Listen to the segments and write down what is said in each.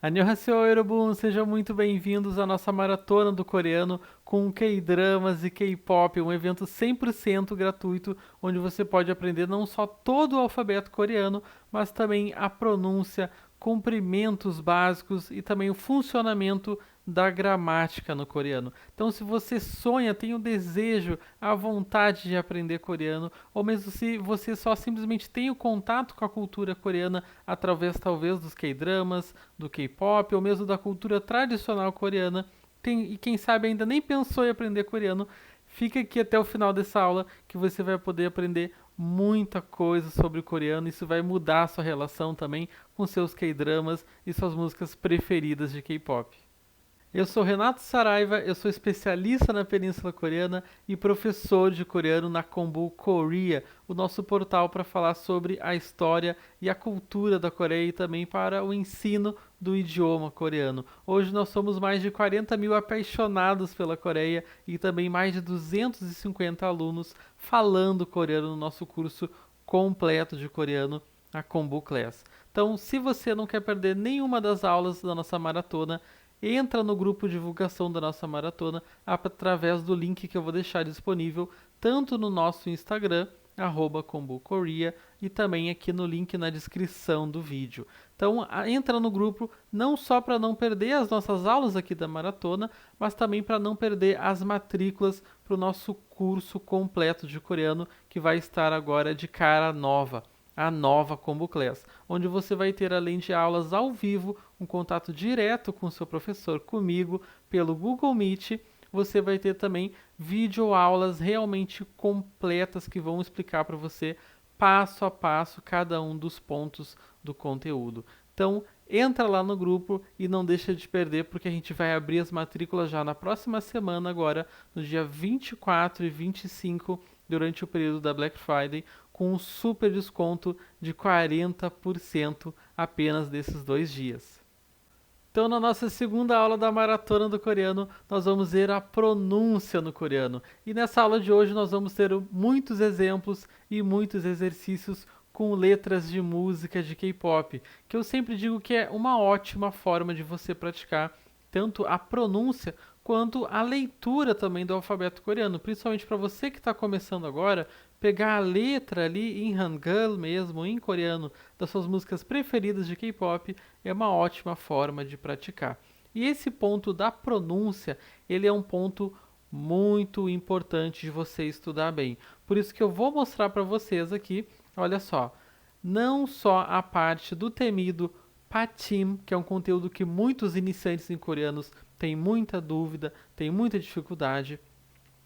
Annyeonghaseyo, Eurobun! Sejam muito bem-vindos à nossa maratona do coreano com K-dramas e K-pop, um evento 100% gratuito onde você pode aprender não só todo o alfabeto coreano, mas também a pronúncia, cumprimentos básicos e também o funcionamento da gramática no coreano. Então, se você sonha, tem o desejo, a vontade de aprender coreano, ou mesmo se você só simplesmente tem o contato com a cultura coreana através talvez dos K-dramas, do K-pop ou mesmo da cultura tradicional coreana, e quem sabe ainda nem pensou em aprender coreano, fica aqui até o final dessa aula que você vai poder aprender muita coisa sobre o coreano. Isso vai mudar a sua relação também com seus K-dramas e suas músicas preferidas de K-pop. Eu sou Renato Saraiva, eu sou especialista na Península Coreana e professor de coreano na Kombu Korea, o nosso portal para falar sobre a história e a cultura da Coreia e também para o ensino do idioma coreano. Hoje nós somos mais de 40 mil apaixonados pela Coreia e também mais de 250 alunos falando coreano no nosso curso completo de coreano, a Kombu Class. Então, se você não quer perder nenhuma das aulas da nossa maratona, entra no grupo de divulgação da nossa maratona através do link que eu vou deixar disponível tanto no nosso Instagram, @kombukorea, e também aqui no link na descrição do vídeo. Então entra no grupo não só para não perder as nossas aulas aqui da maratona, mas também para não perder as matrículas para o nosso curso completo de coreano que vai estar agora de cara nova, a nova Combo Class, onde você vai ter, além de aulas ao vivo, um contato direto com o seu professor, comigo, pelo Google Meet. Você vai ter também videoaulas realmente completas que vão explicar para você passo a passo cada um dos pontos do conteúdo. Então, entra lá no grupo e não deixa de perder, porque a gente vai abrir as matrículas já na próxima semana agora, no dia 24 e 25, durante o período da Black Friday, com um super desconto de 40% apenas desses 2 dias. Então, na nossa segunda aula da maratona do coreano, nós vamos ver a pronúncia no coreano. E nessa aula de hoje nós vamos ter muitos exemplos e muitos exercícios com letras de música de K-pop, que eu sempre digo que é uma ótima forma de você praticar tanto a pronúncia quanto a leitura também do alfabeto coreano, principalmente para você que está começando agora, pegar a letra ali em Hangul mesmo, em coreano, das suas músicas preferidas de K-pop, é uma ótima forma de praticar. E esse ponto da pronúncia, ele é um ponto muito importante de você estudar bem. Por isso que eu vou mostrar para vocês aqui, olha só, não só a parte do temido Patim, que é um conteúdo que muitos iniciantes em coreanos têm muita dúvida, têm muita dificuldade,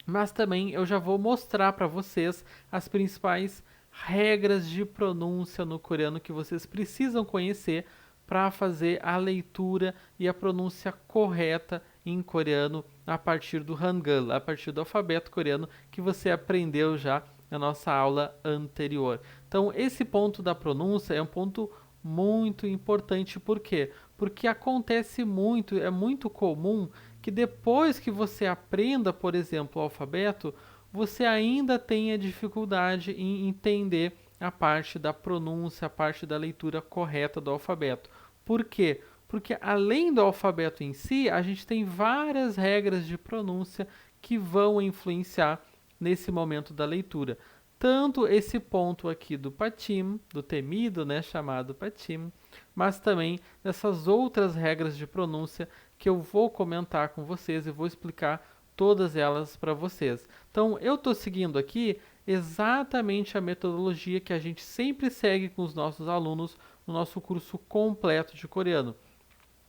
mas também eu já vou mostrar para vocês as principais regras de pronúncia no coreano que vocês precisam conhecer para fazer a leitura e a pronúncia correta em coreano a partir do Hangul, a partir do alfabeto coreano que você aprendeu já na nossa aula anterior. Então, esse ponto da pronúncia é um ponto muito importante. Por quê? Porque acontece muito, é muito comum que depois que você aprenda, por exemplo, o alfabeto, você ainda tenha dificuldade em entender a parte da pronúncia, a parte da leitura correta do alfabeto. Por quê? Porque além do alfabeto em si, a gente tem várias regras de pronúncia que vão influenciar nesse momento da leitura. Tanto esse ponto aqui do patim, do temido, né, chamado patim, mas também dessas outras regras de pronúncia que eu vou comentar com vocês e vou explicar todas elas para vocês. Então, eu estou seguindo aqui exatamente a metodologia que a gente sempre segue com os nossos alunos no nosso curso completo de coreano.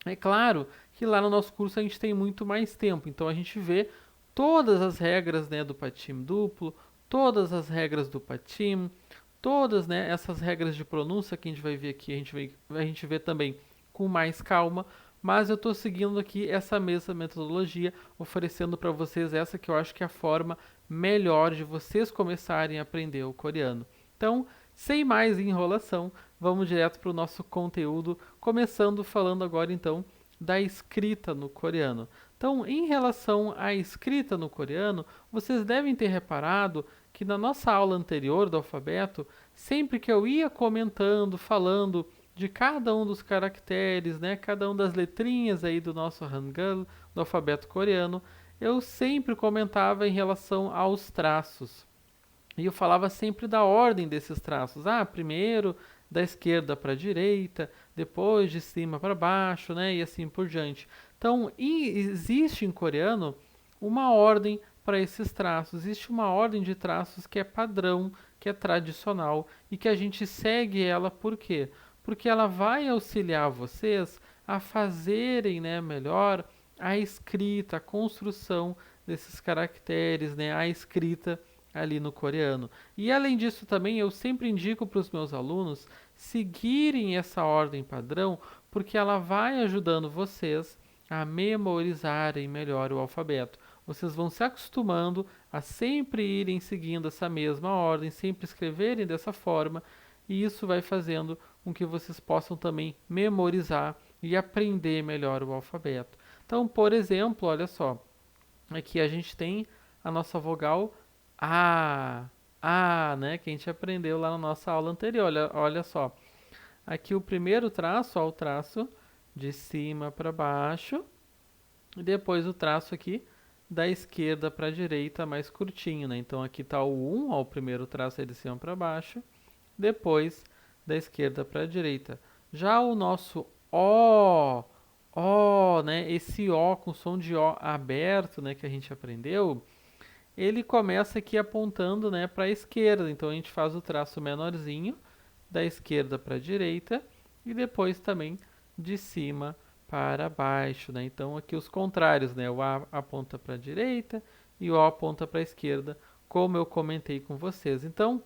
É claro que lá no nosso curso a gente tem muito mais tempo, então a gente vê todas as regras, né, do patim duplo, todas as regras do patim, todas, né, essas regras de pronúncia que a gente vai ver aqui, a gente vê também com mais calma, mas eu estou seguindo aqui essa mesma metodologia, oferecendo para vocês essa que eu acho que é a forma melhor de vocês começarem a aprender o coreano. Então, sem mais enrolação, vamos direto para o nosso conteúdo, começando falando agora então da escrita no coreano. Então, em relação à escrita no coreano, vocês devem ter reparado que na nossa aula anterior do alfabeto, sempre que eu ia comentando, falando de cada um dos caracteres, né, cada uma das letrinhas aí do nosso Hangul, do alfabeto coreano, eu sempre comentava em relação aos traços. E eu falava sempre da ordem desses traços. Ah, primeiro da esquerda para a direita, depois de cima para baixo, né? E assim por diante. Então, existe em coreano uma ordem para esses traços. Existe uma ordem de traços que é padrão, que é tradicional e que a gente segue ela por quê? Porque ela vai auxiliar vocês a fazerem, né, melhor a escrita, a construção desses caracteres, né, a escrita ali no coreano. E além disso também eu sempre indico para os meus alunos seguirem essa ordem padrão, porque ela vai ajudando vocês a memorizarem melhor o alfabeto. Vocês vão se acostumando a sempre irem seguindo essa mesma ordem, sempre escreverem dessa forma, e isso vai fazendo com que vocês possam também memorizar e aprender melhor o alfabeto. Então, por exemplo, olha só, aqui a gente tem a nossa vogal A, né, que a gente aprendeu lá na nossa aula anterior. Olha só, aqui o primeiro traço, ó, o traço de cima para baixo, e depois o traço aqui da esquerda para a direita mais curtinho, né? Então aqui está o 1, ó, o primeiro traço é de cima para baixo, depois da esquerda para a direita. Já o nosso O, né? Esse O com som de O aberto, né, que a gente aprendeu, ele começa aqui apontando, né, para a esquerda. Então a gente faz o traço menorzinho da esquerda para a direita e depois também de cima para baixo, né? Então aqui os contrários, né? O A aponta para a direita e o O aponta para a esquerda, como eu comentei com vocês. Então,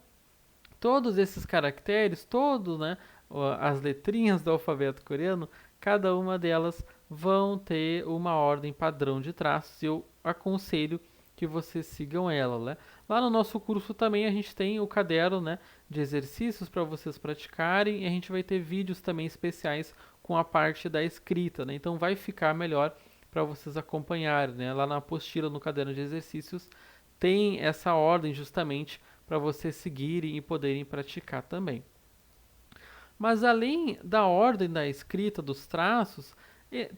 todos esses caracteres, todos, né, as letrinhas do alfabeto coreano, cada uma delas vão ter uma ordem padrão de traços. Eu aconselho que vocês sigam ela, né? Lá no nosso curso também a gente tem o caderno, né, de exercícios para vocês praticarem e a gente vai ter vídeos também especiais com a parte da escrita, né? Então vai ficar melhor para vocês acompanharem, né? Lá na apostila, no caderno de exercícios, tem essa ordem justamente para vocês seguirem e poderem praticar também. Mas além da ordem da escrita dos traços,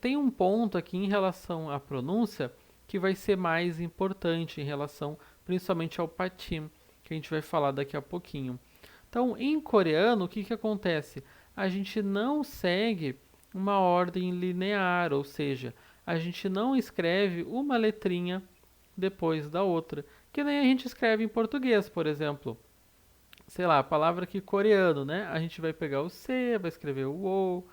tem um ponto aqui em relação à pronúncia que vai ser mais importante em relação principalmente ao patim, que a gente vai falar daqui a pouquinho. Então, em coreano, o que, que acontece? A gente não segue uma ordem linear, ou seja, a gente não escreve uma letrinha depois da outra, que nem a gente escreve em português, por exemplo. Sei lá, a palavra aqui coreano, né? A gente vai pegar o C, vai escrever o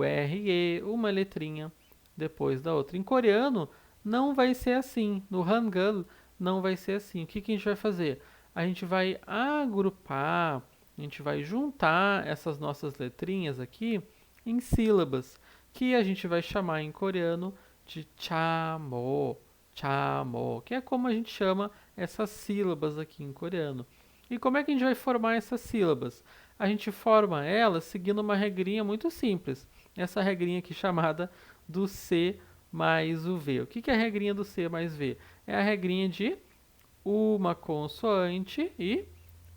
R, E, uma letrinha depois da outra. Em coreano não vai ser assim. No Hangul não vai ser assim. O que, que a gente vai fazer? A gente vai agrupar, a gente vai juntar essas nossas letrinhas aqui em sílabas, que a gente vai chamar em coreano de chamo, chamo, que é como a gente chama essas sílabas aqui em coreano. E como é que a gente vai formar essas sílabas? A gente forma elas seguindo uma regrinha muito simples. Essa regrinha aqui chamada do C mais o V. O que que é a regrinha do C mais V? É a regrinha de uma consoante e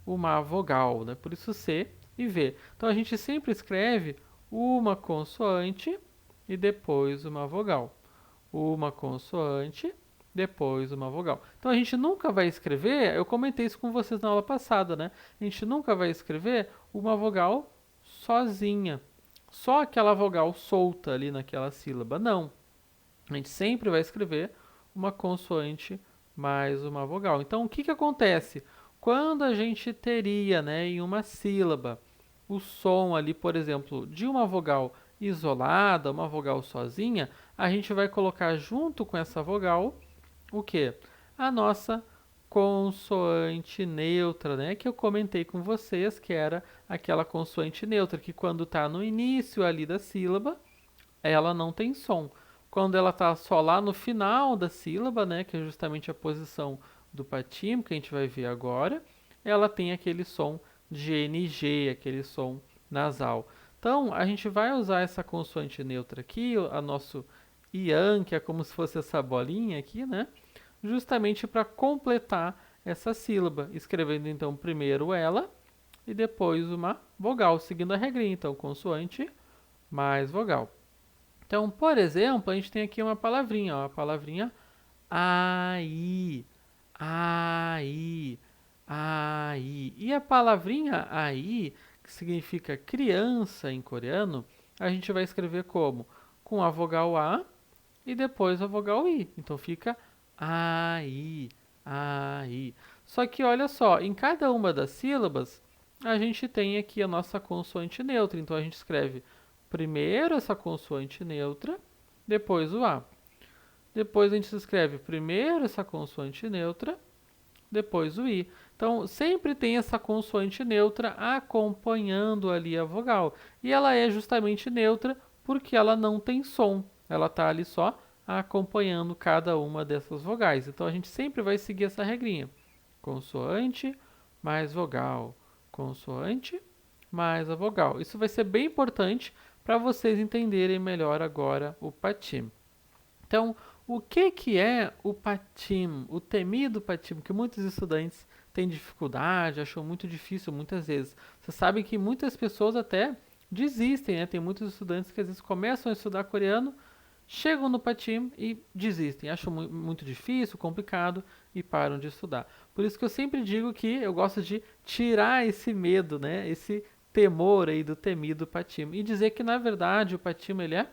uma vogal, né? Por isso C e V. Então a gente sempre escreve uma consoante e depois uma vogal. Uma consoante, depois uma vogal. Então a gente nunca vai escrever, eu comentei isso com vocês na aula passada, né? A gente nunca vai escrever uma vogal sozinha. Só aquela vogal solta ali naquela sílaba. Não. A gente sempre vai escrever uma consoante mais uma vogal. Então o que, que acontece? Quando a gente teria, né, em uma sílaba o som ali, por exemplo, de uma vogal isolada, uma vogal sozinha, a gente vai colocar junto com essa vogal o que? A nossa consoante neutra, né? Que eu comentei com vocês que era aquela consoante neutra que quando está no início ali da sílaba, ela não tem som. Quando ela está só lá no final da sílaba, né? Que é justamente a posição do patim, que a gente vai ver agora, ela tem aquele som GNG, aquele som nasal. Então, a gente vai usar essa consoante neutra aqui, a nosso ian, que é como se fosse essa bolinha aqui, né? Justamente para completar essa sílaba, escrevendo então primeiro ela, e depois uma vogal, seguindo a regrinha. Então, consoante mais vogal. Então, por exemplo, a gente tem aqui uma palavrinha, ó, a palavrinha aí, aí, aí. E a palavrinha aí, que significa criança em coreano, a gente vai escrever como? Com a vogal A e depois a vogal I. Então fica aí, aí. Só que olha só, em cada uma das sílabas, a gente tem aqui a nossa consoante neutra. Então a gente escreve primeiro essa consoante neutra, depois o A. Depois a gente escreve primeiro essa consoante neutra, depois o I. Então, sempre tem essa consoante neutra acompanhando ali a vogal. E ela é justamente neutra porque ela não tem som. Ela está ali só acompanhando cada uma dessas vogais. Então, a gente sempre vai seguir essa regrinha. Consoante mais vogal. Consoante mais a vogal. Isso vai ser bem importante para vocês entenderem melhor agora o patim. Então, o que é o patim, o temido patim, que muitos estudantes têm dificuldade, acham muito difícil muitas vezes. Você sabe que muitas pessoas até desistem, né? Tem muitos estudantes que às vezes começam a estudar coreano, chegam no patim e desistem, acham muito difícil, complicado e param de estudar. Por isso que eu sempre digo que eu gosto de tirar esse medo, né? Esse temor aí do temido patim e dizer que na verdade o patim ele é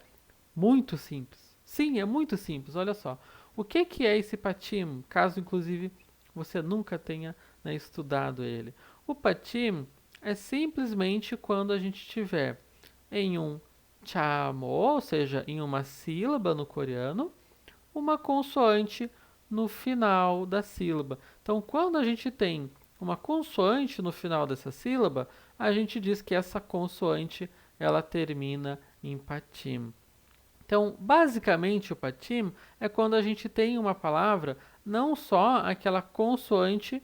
muito simples. Sim, é muito simples, olha só. O que é esse patim, caso inclusive você nunca tenha, né, estudado ele? O patim é simplesmente quando a gente tiver em um chamo, ou seja, em uma sílaba no coreano, uma consoante no final da sílaba. Então, quando a gente tem uma consoante no final dessa sílaba, a gente diz que essa consoante ela termina em patim. Então, basicamente, o patim é quando a gente tem uma palavra, não só aquela consoante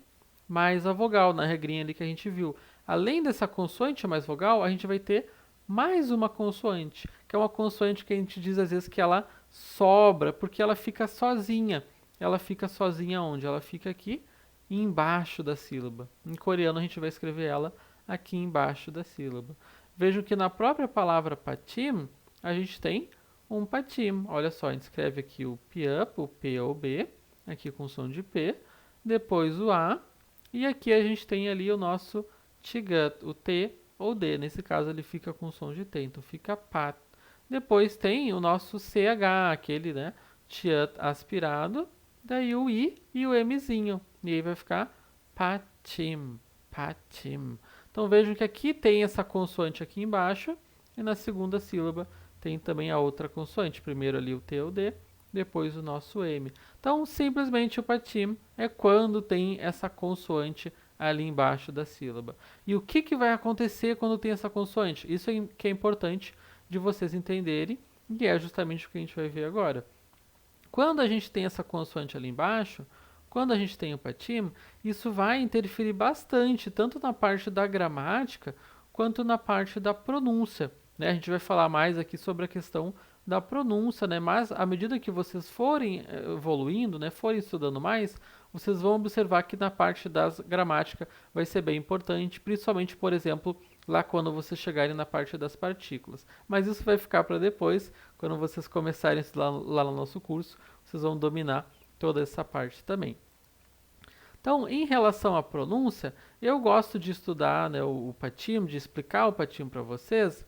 mais a vogal, na regrinha ali que a gente viu. Além dessa consoante mais vogal, a gente vai ter mais uma consoante, que é uma consoante que a gente diz às vezes que ela sobra, porque ela fica sozinha. Ela fica sozinha onde? Ela fica aqui embaixo da sílaba. Em coreano, a gente vai escrever ela aqui embaixo da sílaba. Vejam que na própria palavra patim, a gente tem um patim. Olha só, a gente escreve aqui o piup, o P ou B, aqui com som de P, depois o A, e aqui a gente tem ali o nosso tigut, o T ou D. Nesse caso ele fica com som de T, então fica pat. Depois tem o nosso CH, aquele, né, tiut aspirado, daí o I e o Mzinho, e aí vai ficar patim, patim. Então vejam que aqui tem essa consoante aqui embaixo, e na segunda sílaba tem também a outra consoante. Primeiro ali o T ou D, depois o nosso M. Então, simplesmente o patim é quando tem essa consoante ali embaixo da sílaba. E o que vai acontecer quando tem essa consoante? Isso é que é importante de vocês entenderem, e é justamente o que a gente vai ver agora. Quando a gente tem essa consoante ali embaixo, quando a gente tem o patim, isso vai interferir bastante, tanto na parte da gramática, quanto na parte da pronúncia. Né? A gente vai falar mais aqui sobre a questão da pronúncia, né? Mas à medida que vocês forem evoluindo, né, forem estudando mais, vocês vão observar que na parte das gramática vai ser bem importante, principalmente, por exemplo, lá quando vocês chegarem na parte das partículas. Mas isso vai ficar para depois, quando vocês começarem a estudar lá no nosso curso, vocês vão dominar toda essa parte também. Então, em relação à pronúncia, eu gosto de estudar, né, o patim, de explicar o patim para vocês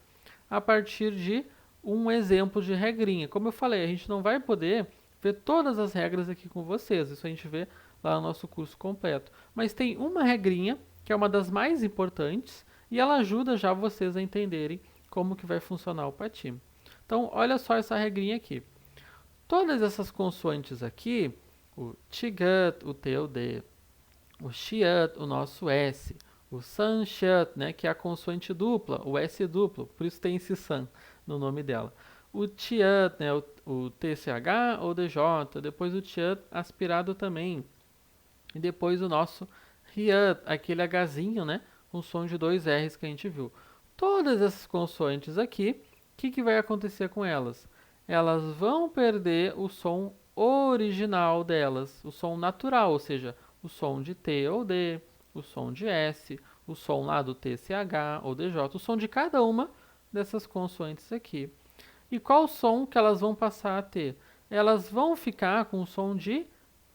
a partir de um exemplo de regrinha. Como eu falei, a gente não vai poder ver todas as regras aqui com vocês, isso a gente vê lá no nosso curso completo. Mas tem uma regrinha, que é uma das mais importantes, e ela ajuda já vocês a entenderem como que vai funcionar o patim. Então, olha só essa regrinha aqui. Todas essas consoantes aqui, o tigut, o T ou D, o shiut, o nosso S, o sanshut, né, que é a consoante dupla, o S duplo, por isso tem esse san no nome dela. O tiut, né, o TCH ou DJ, depois o tiut aspirado também. E depois o nosso riut, aquele Hzinho, né, com som de dois R's que a gente viu. Todas essas consoantes aqui, o que vai acontecer com elas? Elas vão perder o som original delas, o som natural, ou seja, o som de T ou D, o som de S, o som lá do T, CH ou DJ, o som de cada uma dessas consoantes aqui. E qual o som que elas vão passar a ter? Elas vão ficar com o som de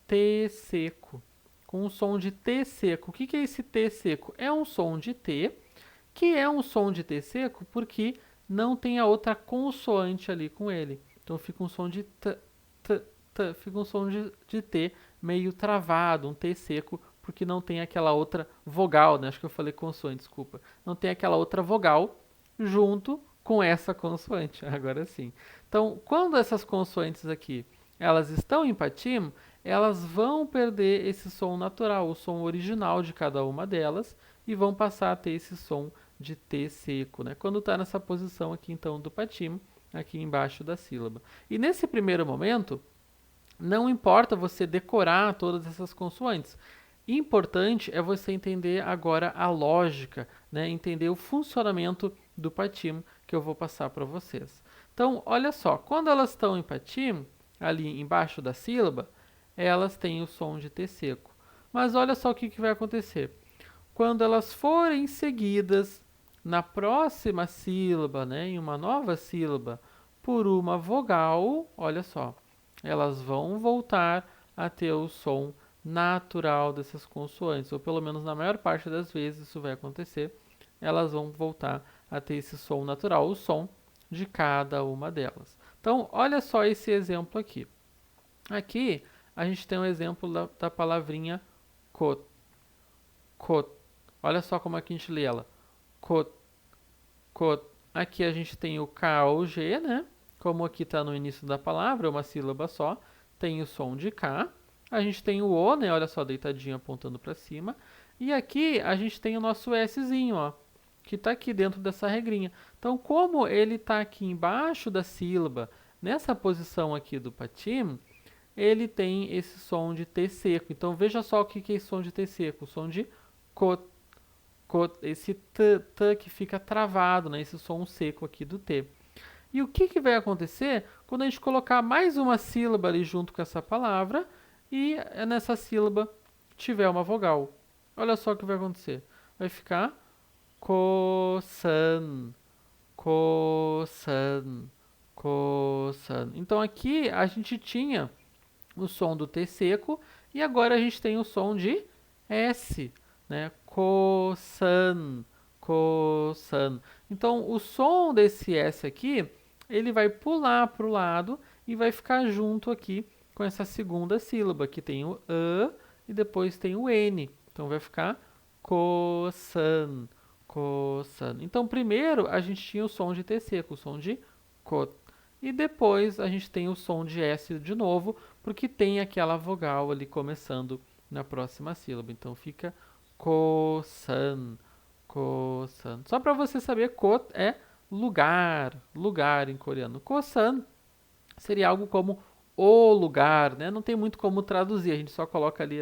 T seco. Com o som de T seco. O que é esse T seco? É um som de T, que é um som de T seco porque não tem a outra consoante ali com ele. Então fica um som de T, T, T. Fica um som de T meio travado, um T seco, porque não tem aquela outra vogal, né? Acho que eu falei consoante, desculpa. Não tem aquela outra vogal junto com essa consoante, agora sim. Então, quando essas consoantes aqui, elas estão em patim, elas vão perder esse som natural, o som original de cada uma delas, e vão passar a ter esse som de T seco, né? Quando está nessa posição aqui, então, do patim, aqui embaixo da sílaba. E nesse primeiro momento, não importa você decorar todas essas consoantes. Importante é você entender agora a lógica, né? Entender o funcionamento do patim que eu vou passar para vocês. Então, olha só, quando elas estão em patim, ali embaixo da sílaba, elas têm o som de T seco. Mas olha só o que vai acontecer. Quando elas forem seguidas na próxima sílaba, né, em uma nova sílaba, por uma vogal, olha só, elas vão voltar a ter o som natural dessas consoantes, ou pelo menos na maior parte das vezes isso vai acontecer, elas vão voltar a ter esse som natural, o som de cada uma delas. Então, olha só esse exemplo aqui. Aqui a gente tem um exemplo da palavrinha kot. Kot. Olha só como é que a gente lê ela. Kot. Kot. Aqui a gente tem o K ou G, né? Como aqui está no início da palavra, é uma sílaba só, tem o som de K. A gente tem o O, né? Olha só, deitadinho apontando para cima. E aqui a gente tem o nosso Szinho, ó, que está aqui dentro dessa regrinha. Então, como ele está aqui embaixo da sílaba, nessa posição aqui do patim, ele tem esse som de T seco. Então, veja só o que é esse som de T seco. O som de kot, kot, esse T que fica travado, né? Esse som seco aqui do T. E o que vai acontecer quando a gente colocar mais uma sílaba ali junto com essa palavra e nessa sílaba tiver uma vogal? Olha só o que vai acontecer. Vai ficar kosan, kosan, kosan. Então aqui a gente tinha o som do T seco e agora a gente tem o som de S, né? Kosan, kosan. Então o som desse S aqui, ele vai pular para o lado e vai ficar junto aqui com essa segunda sílaba, que tem o A e depois tem o N. Então vai ficar kosan, kosan. Então primeiro a gente tinha o som de T seco, o som de kot. E depois a gente tem o som de S de novo, porque tem aquela vogal ali começando na próxima sílaba. Então fica kosan, kosan. Só para você saber, kot é lugar, lugar em coreano. Kosan seria algo como o lugar, né? Não tem muito como traduzir, a gente só coloca ali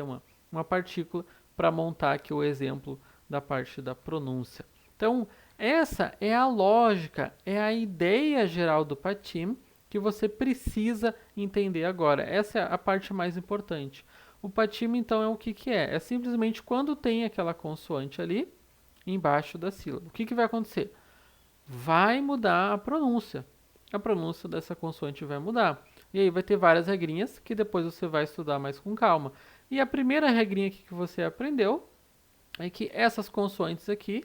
uma partícula para montar aqui o exemplo da parte da pronúncia. Então, essa é a lógica, é a ideia geral do patim que você precisa entender agora. Essa é a parte mais importante. O patim, então, é o que é? É simplesmente quando tem aquela consoante ali embaixo da sílaba. O que vai acontecer? Vai mudar a pronúncia. A pronúncia dessa consoante vai mudar. E aí vai ter várias regrinhas que depois você vai estudar mais com calma. E a primeira regrinha aqui que você aprendeu é que essas consoantes aqui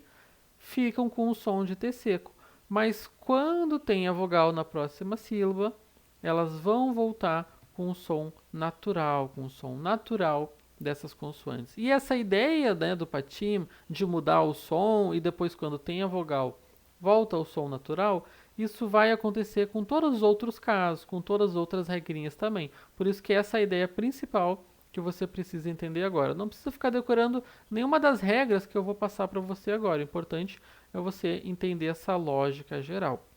ficam com o som de T seco. Mas quando tem a vogal na próxima sílaba, elas vão voltar com o som natural dessas consoantes. E essa ideia, né, do patim de mudar o som e depois quando tem a vogal volta ao som natural, isso vai acontecer com todos os outros casos, com todas as outras regrinhas também. Por isso que essa é a ideia principal que você precisa entender agora. Não precisa ficar decorando nenhuma das regras que eu vou passar para você agora. O importante é você entender essa lógica geral.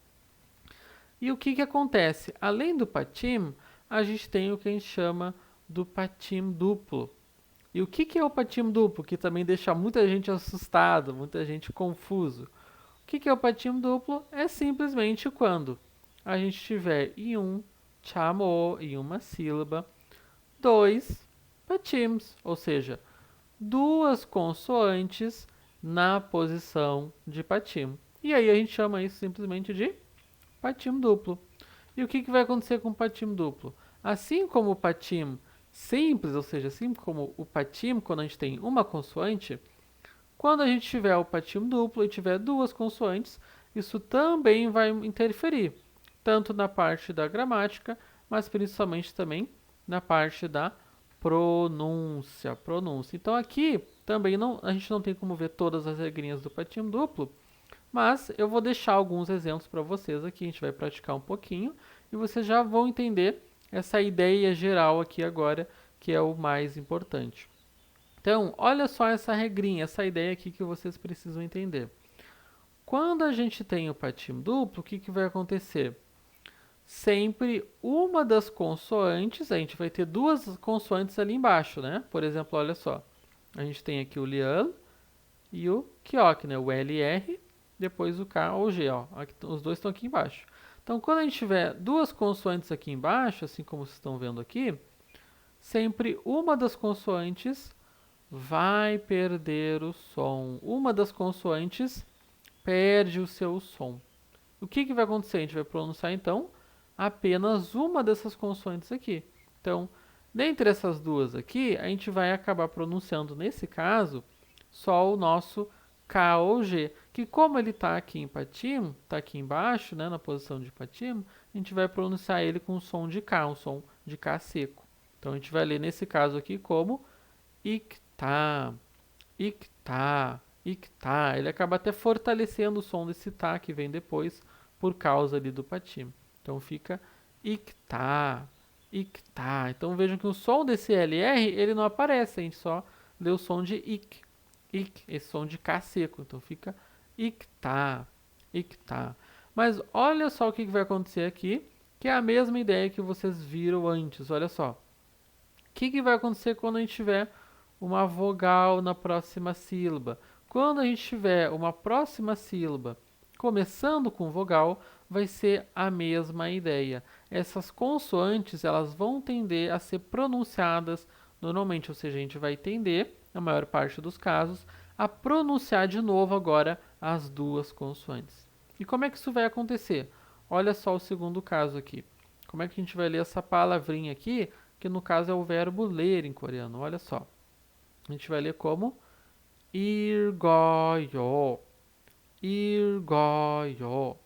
E o que acontece? Além do patim, a gente tem o que a gente chama do patim duplo. E o que é o patim duplo? Que também deixa muita gente assustada, muita gente confuso. O que é o patim duplo? É simplesmente quando a gente tiver em um chamo, em uma sílaba, dois patims, ou seja, duas consoantes na posição de patim. E aí a gente chama isso simplesmente de patim duplo. E o que vai acontecer com o patim duplo? Assim como o patim simples, ou seja, assim como o patim, quando a gente tem uma consoante, quando a gente tiver o patim duplo e tiver duas consoantes, isso também vai interferir, tanto na parte da gramática, mas principalmente também na parte da pronúncia. Então aqui também a gente não tem como ver todas as regrinhas do patim duplo, mas eu vou deixar alguns exemplos para vocês aqui, a gente vai praticar um pouquinho e vocês já vão entender essa ideia geral aqui agora, que é o mais importante. Então, olha só essa regrinha, essa ideia aqui que vocês precisam entender. Quando a gente tem o patim duplo, o que vai acontecer? Sempre uma das consoantes, a gente vai ter duas consoantes ali embaixo, né? Por exemplo, olha só. A gente tem aqui o lian e o kyok, né? O LR, depois o K ou o G, ó. Aqui, os dois estão aqui embaixo. Então, quando a gente tiver duas consoantes aqui embaixo, assim como vocês estão vendo aqui, sempre uma das consoantes vai perder o som. Uma das consoantes perde o seu som. O que vai acontecer? A gente vai pronunciar, então, apenas uma dessas consoantes aqui. Então, dentre essas duas aqui, a gente vai acabar pronunciando, nesse caso, só o nosso K ou G, que como ele está aqui em patim, está aqui embaixo, né, na posição de patim, a gente vai pronunciar ele com um som de K, um som de K seco. Então, a gente vai ler, nesse caso aqui, como ictá, ictá, ictá. Ele acaba até fortalecendo o som desse tá que vem depois, por causa ali do patim. Então fica ictá, ictá. Então vejam que o som desse LR, ele não aparece, a gente só lê o som de ik, esse som de K seco. Então fica ictá, ictá. Mas olha só o que vai acontecer aqui, que é a mesma ideia que vocês viram antes, olha só. O que vai acontecer quando a gente tiver uma vogal na próxima sílaba? Quando a gente tiver uma próxima sílaba começando com vogal, vai ser a mesma ideia. Essas consoantes, elas vão tender a ser pronunciadas normalmente, ou seja, a gente vai tender, na maior parte dos casos, a pronunciar de novo agora as duas consoantes. E como é que isso vai acontecer? Olha só o segundo caso aqui. Como é que a gente vai ler essa palavrinha aqui, que no caso é o verbo ler em coreano? Olha só. A gente vai ler como 읽어요, 읽어요,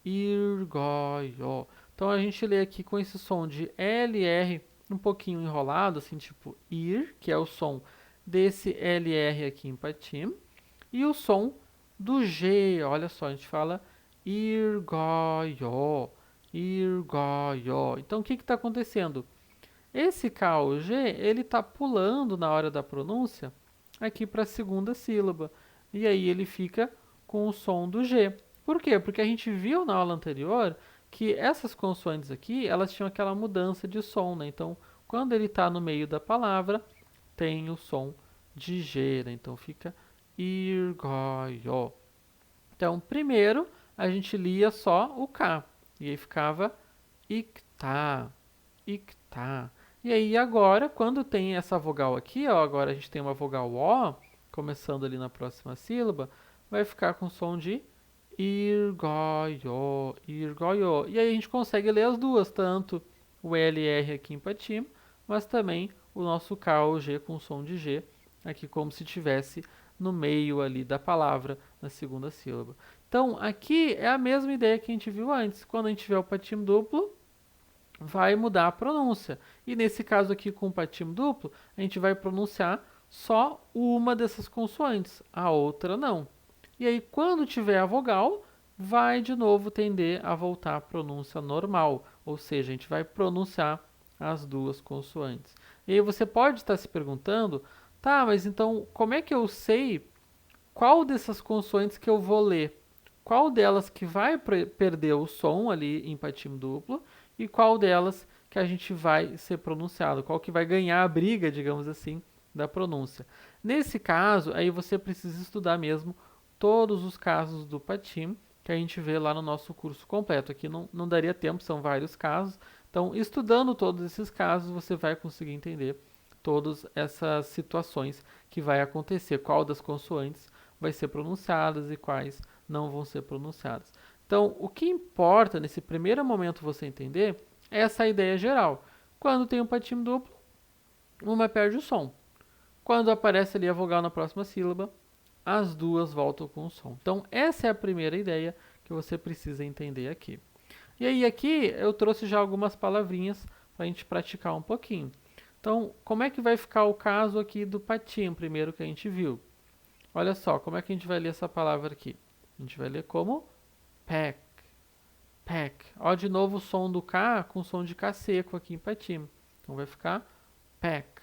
읽어요. Então a gente lê aqui com esse som de LR um pouquinho enrolado, assim, tipo ir, que é o som desse LR aqui em patim, e o som do G, olha só, a gente fala 읽어요, 읽어요. Então o que está acontecendo? Esse K ou G, ele está pulando na hora da pronúncia aqui para a segunda sílaba. E aí ele fica com o som do G. Por quê? Porque a gente viu na aula anterior que essas consoantes aqui, elas tinham aquela mudança de som, né? Então, quando ele está no meio da palavra, tem o som de G, né? Então fica irgoio. Então, primeiro, a gente lia só o K. E aí ficava ictá, ictá. E aí agora, quando tem essa vogal aqui, ó, agora a gente tem uma vogal O, começando ali na próxima sílaba, vai ficar com som de irgoio, irgoio. E aí a gente consegue ler as duas, tanto o LR aqui em patim, mas também o nosso K ou G com som de G, aqui como se tivesse no meio ali da palavra, na segunda sílaba. Então, aqui é a mesma ideia que a gente viu antes. Quando a gente tiver o patim duplo, vai mudar a pronúncia. E nesse caso aqui com o patim duplo, a gente vai pronunciar só uma dessas consoantes, a outra não. E aí, quando tiver a vogal, vai de novo tender a voltar à pronúncia normal, ou seja, a gente vai pronunciar as duas consoantes. E aí você pode estar se perguntando, tá, mas então como é que eu sei qual dessas consoantes que eu vou ler? Qual delas que vai perder o som ali em patim duplo e qual delas que a gente vai ser pronunciado? Qual que vai ganhar a briga, digamos assim, da pronúncia? Nesse caso, aí você precisa estudar mesmo todos os casos do patim que a gente vê lá no nosso curso completo. Aqui não daria tempo, são vários casos. Então, estudando todos esses casos, você vai conseguir entender todas essas situações que vai acontecer, qual das consoantes vai ser pronunciadas e quais não vão ser pronunciadas. Então, o que importa nesse primeiro momento você entender é essa ideia geral. Quando tem um patim duplo, uma perde o som. Quando aparece ali a vogal na próxima sílaba, as duas voltam com o som. Então, essa é a primeira ideia que você precisa entender aqui. E aí, aqui eu trouxe já algumas palavrinhas para a gente praticar um pouquinho. Então, como é que vai ficar o caso aqui do patim, primeiro que a gente viu? Olha só, como é que a gente vai ler essa palavra aqui? A gente vai ler como pack, pack. Ó, de novo o som do K com som de K seco aqui em patim. Então, vai ficar pack,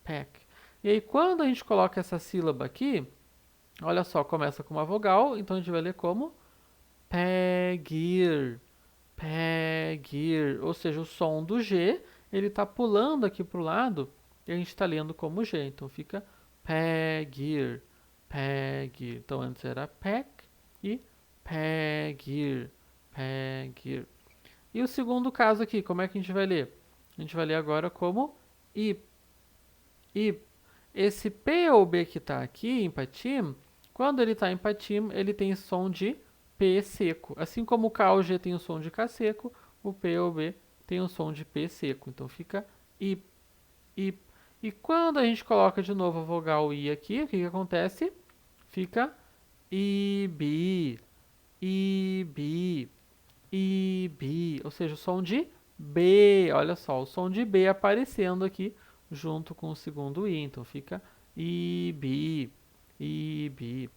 pack. E aí, quando a gente coloca essa sílaba aqui, olha só, começa com uma vogal, então a gente vai ler como pegir, pegir. Ou seja, o som do G, ele está pulando aqui para o lado e a gente está lendo como G. Então fica pegir, pegir. Então antes era pack e pegir, pegir. E o segundo caso aqui, como é que a gente vai ler? A gente vai ler agora como ip, ip. Esse P ou B que está aqui em patim, quando ele está em patim, ele tem som de P seco. Assim como o K ou G tem o som de K seco, o P ou B tem o som de P seco. Então fica I, I. E quando a gente coloca de novo a vogal I aqui, o que acontece? Fica IB, IB, IB. Ou seja, o som de B. Olha só, o som de B aparecendo aqui junto com o segundo I. Então fica IB, IB.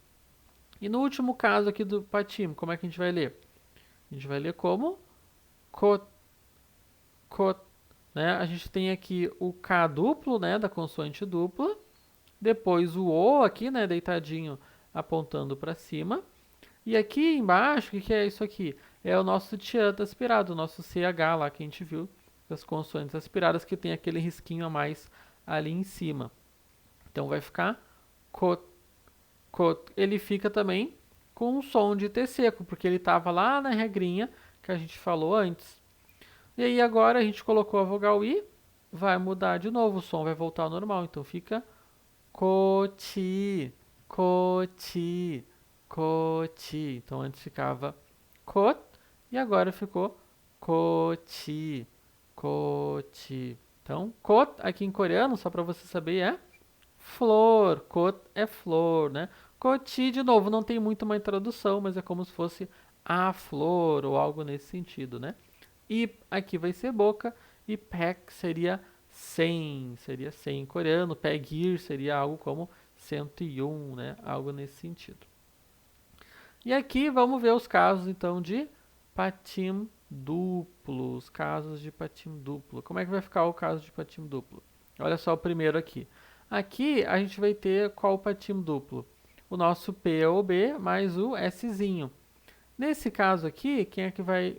E no último caso aqui do patim, como é que a gente vai ler? A gente vai ler como kot, kot, né? A gente tem aqui o K duplo, né, da consoante dupla, depois o O aqui, né, deitadinho, apontando para cima, e aqui embaixo, o que é isso aqui? É o nosso tianta aspirado, o nosso CH lá que a gente viu, das consoantes aspiradas, que tem aquele risquinho a mais ali em cima. Então vai ficar kot, kot. Ele fica também com um som de T seco, porque ele estava lá na regrinha que a gente falou antes. E aí agora a gente colocou a vogal I, vai mudar de novo, o som vai voltar ao normal, então fica coti, coti, coti. Então antes ficava kot e agora ficou coti, coti. Então, kot aqui em coreano, só para você saber, é flor. Kot é flor, né? Coti, de novo, não tem muito uma introdução, mas é como se fosse a flor ou algo nesse sentido, né? E aqui vai ser boca e pack seria 100 em coreano. Pegir seria algo como 101, né? Algo nesse sentido. E aqui vamos ver os casos então de patim duplo, os casos de patim duplo. Como é que vai ficar o caso de patim duplo? Olha só o primeiro aqui. Aqui a gente vai ter qual patim duplo? O nosso P ou B mais o Szinho. Nesse caso aqui, quem é que vai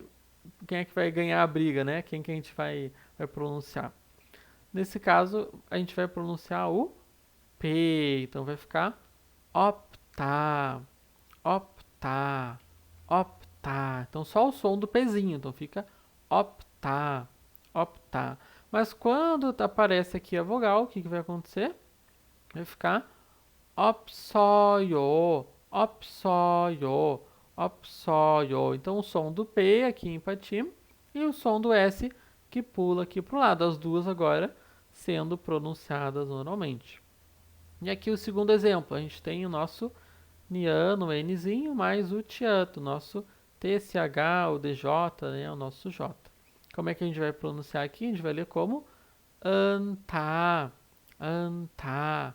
ganhar a briga, né? Quem que a gente vai pronunciar? Nesse caso, a gente vai pronunciar o P, então vai ficar optar, optar, optar. Então só o som do Pzinho, então fica optar, optar. Mas quando aparece aqui a vogal, o que, que vai acontecer? Vai ficar opsoyo, opsoyo, opsoyo. Então o som do P aqui em patim e o som do S que pula aqui para o lado. As duas agora sendo pronunciadas normalmente. E aqui o segundo exemplo, a gente tem o nosso Nian, o Nzinho, mais o Tianto, o nosso TCH, o DJ, né, o nosso J. Como é que a gente vai pronunciar aqui? A gente vai ler como anta, anta,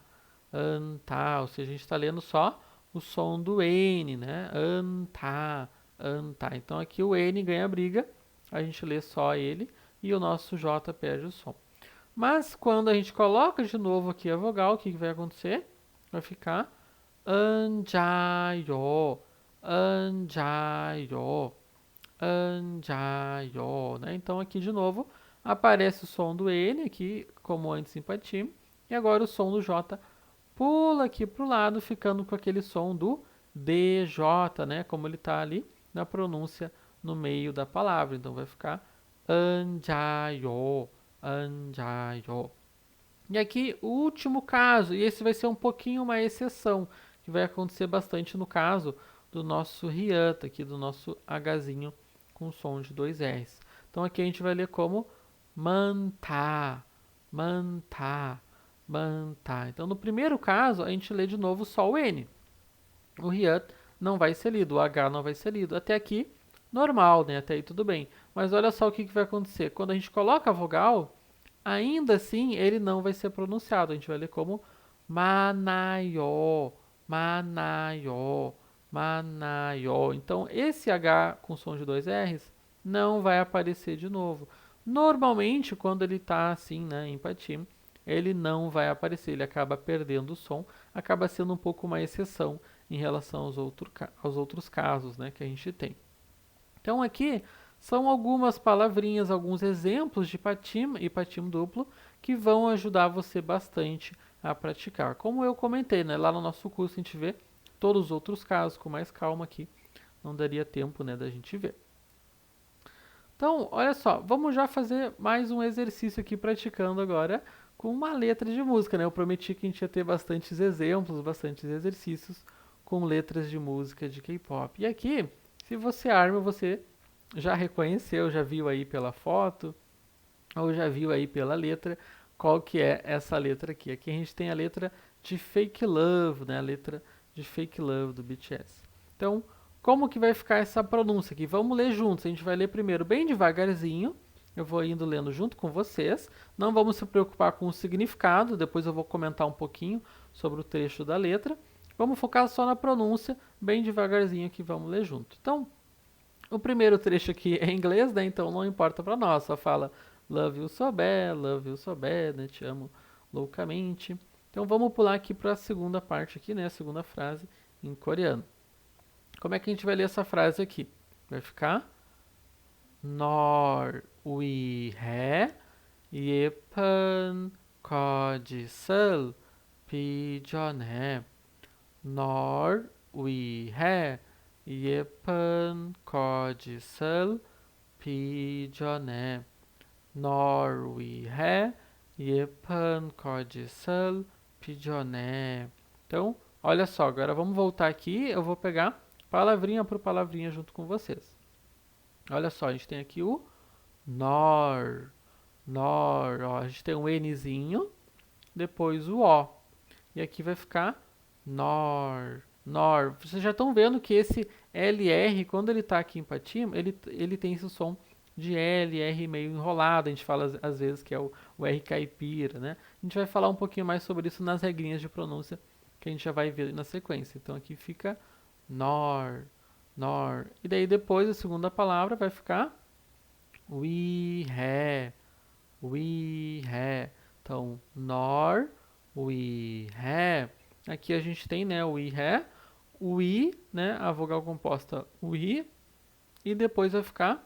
anta. Ou seja, a gente está lendo só o som do N, né? Anta, anta. Então aqui o N ganha briga, a gente lê só ele e o nosso J perde o som. Mas quando a gente coloca de novo aqui a vogal, o que, que vai acontecer? Vai ficar anjayo, anjayo, anjayo, né? Então aqui de novo aparece o som do N aqui, como antes em patim, e agora o som do J pula aqui para o lado, ficando com aquele som do DJ, né? Como ele está ali na pronúncia no meio da palavra. Então vai ficar anjayo, anjayo. E aqui o último caso, e esse vai ser um pouquinho uma exceção, que vai acontecer bastante no caso do nosso rianta, aqui do nosso Hzinho com som de dois R's. Então aqui a gente vai ler como mantá, mantá, mantá. Então no primeiro caso a gente lê de novo só o N. O riant não vai ser lido, o H não vai ser lido. Até aqui, normal, né? Até aí tudo bem. Mas olha só o que vai acontecer. Quando a gente coloca a vogal, ainda assim ele não vai ser pronunciado. A gente vai ler como manaió, manaió, manaió. Então esse H com som de dois R's não vai aparecer de novo. Normalmente, quando ele está assim, né, em patim, ele não vai aparecer, ele acaba perdendo o som, acaba sendo um pouco uma exceção em relação aos outros casos, né, que a gente tem. Então aqui são algumas palavrinhas, alguns exemplos de patim e patim duplo que vão ajudar você bastante a praticar. Como eu comentei, né, lá no nosso curso a gente vê todos os outros casos com mais calma aqui, não daria tempo, né, da gente ver. Então, olha só, vamos já fazer mais um exercício aqui praticando agora com uma letra de música, né? Eu prometi que a gente ia ter bastantes exemplos, bastantes exercícios com letras de música de K-pop. E aqui, se você arma, você já reconheceu, já viu aí pela foto, ou já viu aí pela letra, qual que é essa letra aqui. Aqui a gente tem a letra de Fake Love, né? A letra de Fake Love do BTS. Então, como que vai ficar essa pronúncia aqui? Vamos ler juntos. A gente vai ler primeiro bem devagarzinho. Eu vou indo lendo junto com vocês. Não vamos se preocupar com o significado. Depois eu vou comentar um pouquinho sobre o trecho da letra. Vamos focar só na pronúncia, bem devagarzinho aqui. Vamos ler junto. Então, o primeiro trecho aqui é em inglês, né? Então não importa para nós. Só fala love you so bad, né? Te amo loucamente. Então vamos pular aqui para a segunda parte aqui, né? A segunda frase em coreano. Como é que a gente vai ler essa frase aqui? Vai ficar 널 위해 예쁜 거짓을 빚어내. 널 위해 예쁜 거짓을 빚어내. 널 위해 예쁜 거짓을 빚어내. Então, olha só, agora vamos voltar aqui, eu vou pegar palavrinha por palavrinha junto com vocês. Olha só, a gente tem aqui o nor, nor, ó, a gente tem um Nzinho, depois o O. E aqui vai ficar nor, nor. Vocês já estão vendo que esse LR, quando ele está aqui em patim, ele tem esse som de LR meio enrolado. A gente fala às vezes que é o R caipira, né? A gente vai falar um pouquinho mais sobre isso nas regrinhas de pronúncia que a gente já vai ver na sequência. Então aqui fica nor, nor. E daí depois a segunda palavra vai ficar we have. Então, nor, we have. Aqui a gente tem, né, we have, we, né, a vogal composta we, e depois vai ficar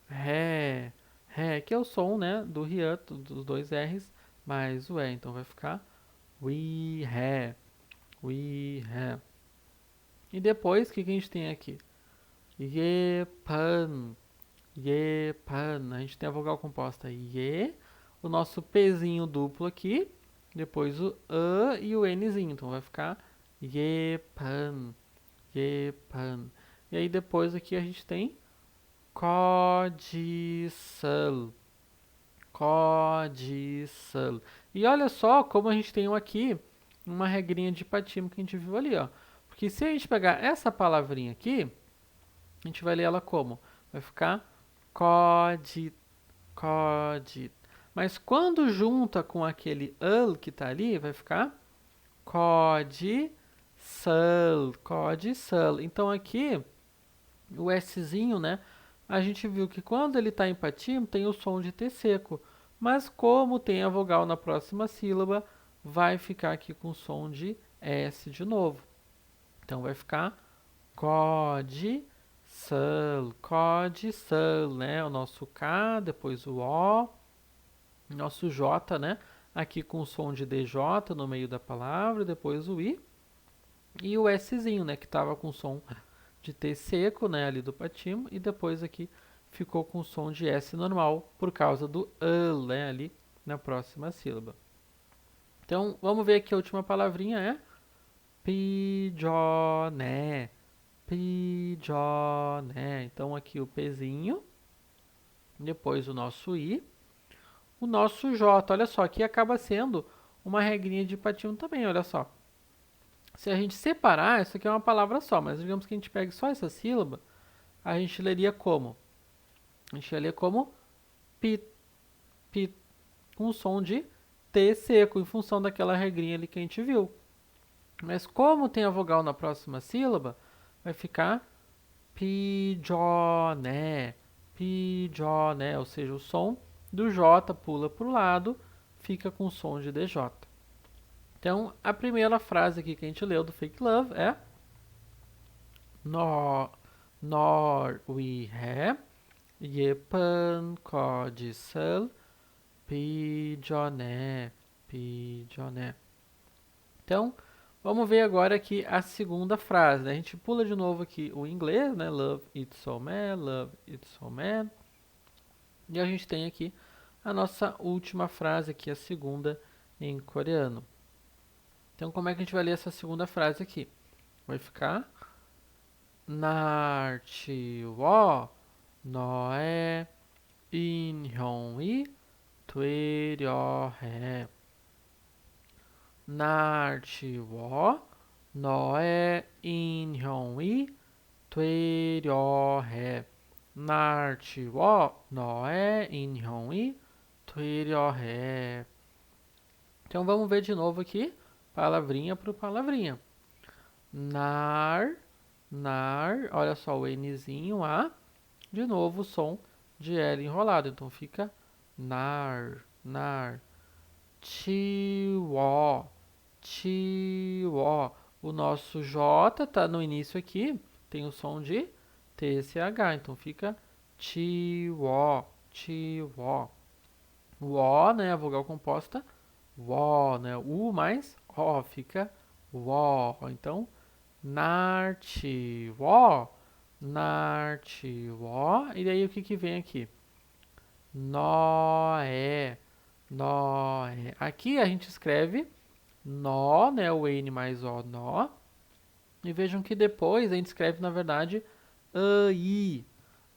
ré, ré, que é o som, né, do hiato, dos dois R's, mais o E. Então vai ficar we have, we have. E depois, o que a gente tem aqui? Yepan, yepan. A gente tem a vogal composta ye, o nosso Pzinho duplo aqui, depois o A e o Nzinho. Então vai ficar yepan, yepan. E aí depois aqui a gente tem codicil, codicil. E olha só como a gente tem aqui uma regrinha de patismo que a gente viu ali, ó. Porque se a gente pegar essa palavrinha aqui, a gente vai ler ela como? Vai ficar codit, codit. Mas quando junta com aquele al que está ali, vai ficar codicil, codicil. Então aqui, o Szinho, né? A gente viu que quando ele está em patim, tem o som de T seco. Mas como tem a vogal na próxima sílaba, vai ficar aqui com som de S de novo. Então vai ficar codicil, codicil, né? O nosso K, depois o O, nosso J, né? Aqui com o som de DJ no meio da palavra, depois o I. E o Szinho, né? Que estava com som de T seco, né? Ali do patimo. E depois aqui ficou com som de S normal, por causa do AL, né? Ali na próxima sílaba. Então, vamos ver aqui a última palavrinha é pijoné, pijoné. Então aqui o Pzinho, depois o nosso I, o nosso J. Olha só, aqui acaba sendo uma regrinha de patinho também, olha só. Se a gente separar, isso aqui é uma palavra só, mas digamos que a gente pegue só essa sílaba, a gente leria como? A gente leria como pit, pit, com o som de T seco, em função daquela regrinha ali que a gente viu. Mas como tem a vogal na próxima sílaba, vai ficar pijoné, pijoné, ou seja, o som do J pula para o lado, fica com o som de DJ. Então, a primeira frase aqui que a gente leu do Fake Love é Nor we have 예쁜 거짓을 pijoné, pijoné. Então, vamos ver agora aqui a segunda frase, né? A gente pula de novo aqui o inglês, né? Love it so man, love it so man. E a gente tem aqui a nossa última frase aqui, a segunda em coreano. Então, como é que a gente vai ler essa segunda frase aqui? Vai ficar 날 치워 너의 인형이 되려 해. 날 치워 너의 인형이 되려 해. 날 치워 너의 인형이 되려 해. Então vamos ver de novo aqui, palavrinha por palavrinha. Nar, nar, olha só o Nzinho, A, de novo o som de L enrolado, então fica nar, nar. Chiwo, chiwo. O nosso J tá no início aqui, tem o som de TSH, então fica chiwo, chiwo. O O, né, a vogal composta, wo, né, U mais O, fica wo. Então, nar chiwo, nar chiwo. E daí o que que vem aqui? Noé. Nó. Aqui a gente escreve nó, né? O N mais O, nó. E vejam que depois a gente escreve, na verdade, AI.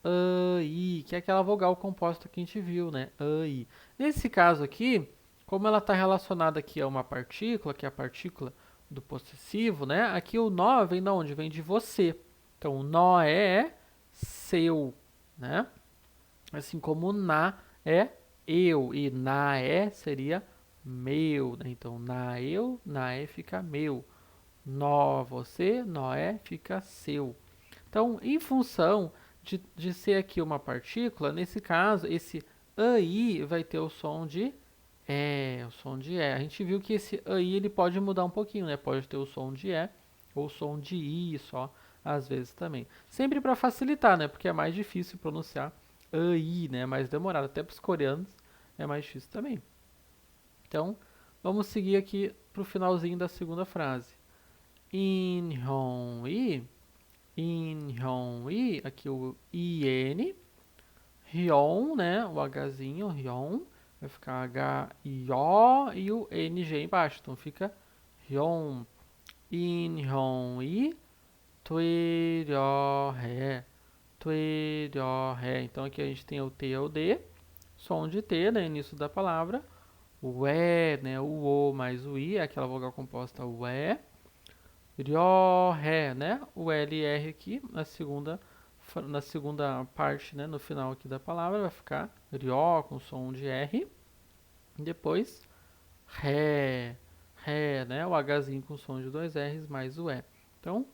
AI, que é aquela vogal composta que a gente viu, né? AI. Nesse caso aqui, como ela está relacionada aqui a uma partícula, que é a partícula do possessivo, né? Aqui o nó vem de onde? Vem de você. Então, o nó é seu, né? Assim como o na é eu e naé seria meu, né? Então, naé fica meu. Nó você, noé fica seu. Então, em função de ser aqui uma partícula, nesse caso, esse AI vai ter o som de o som de A gente viu que esse AI ele pode mudar um pouquinho, né? Pode ter o som de E ou o som de I só, às vezes também. Sempre para facilitar, né? Porque é mais difícil pronunciar AI, né? É mais demorado. Até para os coreanos é mais difícil também. Então, vamos seguir aqui para o finalzinho da segunda frase. 인형이, 인형이, aqui o IN, hyun, né? O Hzinho, hyun, vai ficar H-I-O e o NG embaixo. Então fica hyun, 인형이 되려 해, 되려 해. Então aqui a gente tem o T e o D, som de T, né? Início da palavra. O E, né? O mais o I, é aquela vogal composta o E. Ryo, Ré, né? O LR aqui na segunda parte, né? No final aqui da palavra vai ficar Ryo com som de R. E depois Ré, Ré, né? O Hzinho com som de dois R's mais o E. Então,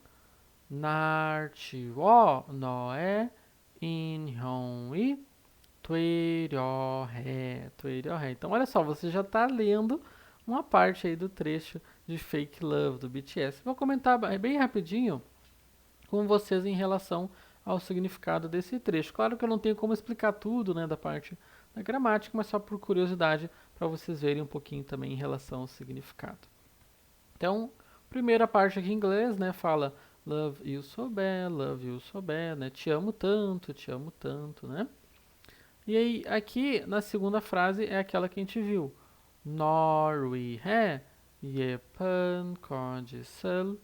날 치워 너의 인형이 되려 해, 되려 해. Então, olha só, você já está lendo uma parte aí do trecho de Fake Love do BTS. Vou comentar bem rapidinho com vocês em relação ao significado desse trecho. Claro que eu não tenho como explicar tudo, né, da parte da gramática, mas só por curiosidade para vocês verem um pouquinho também em relação ao significado. Então, primeira parte aqui em inglês, né, fala love you so bad, né, te amo tanto, né? E aí, aqui na segunda frase é aquela que a gente viu. Nor we have 예쁜 거짓을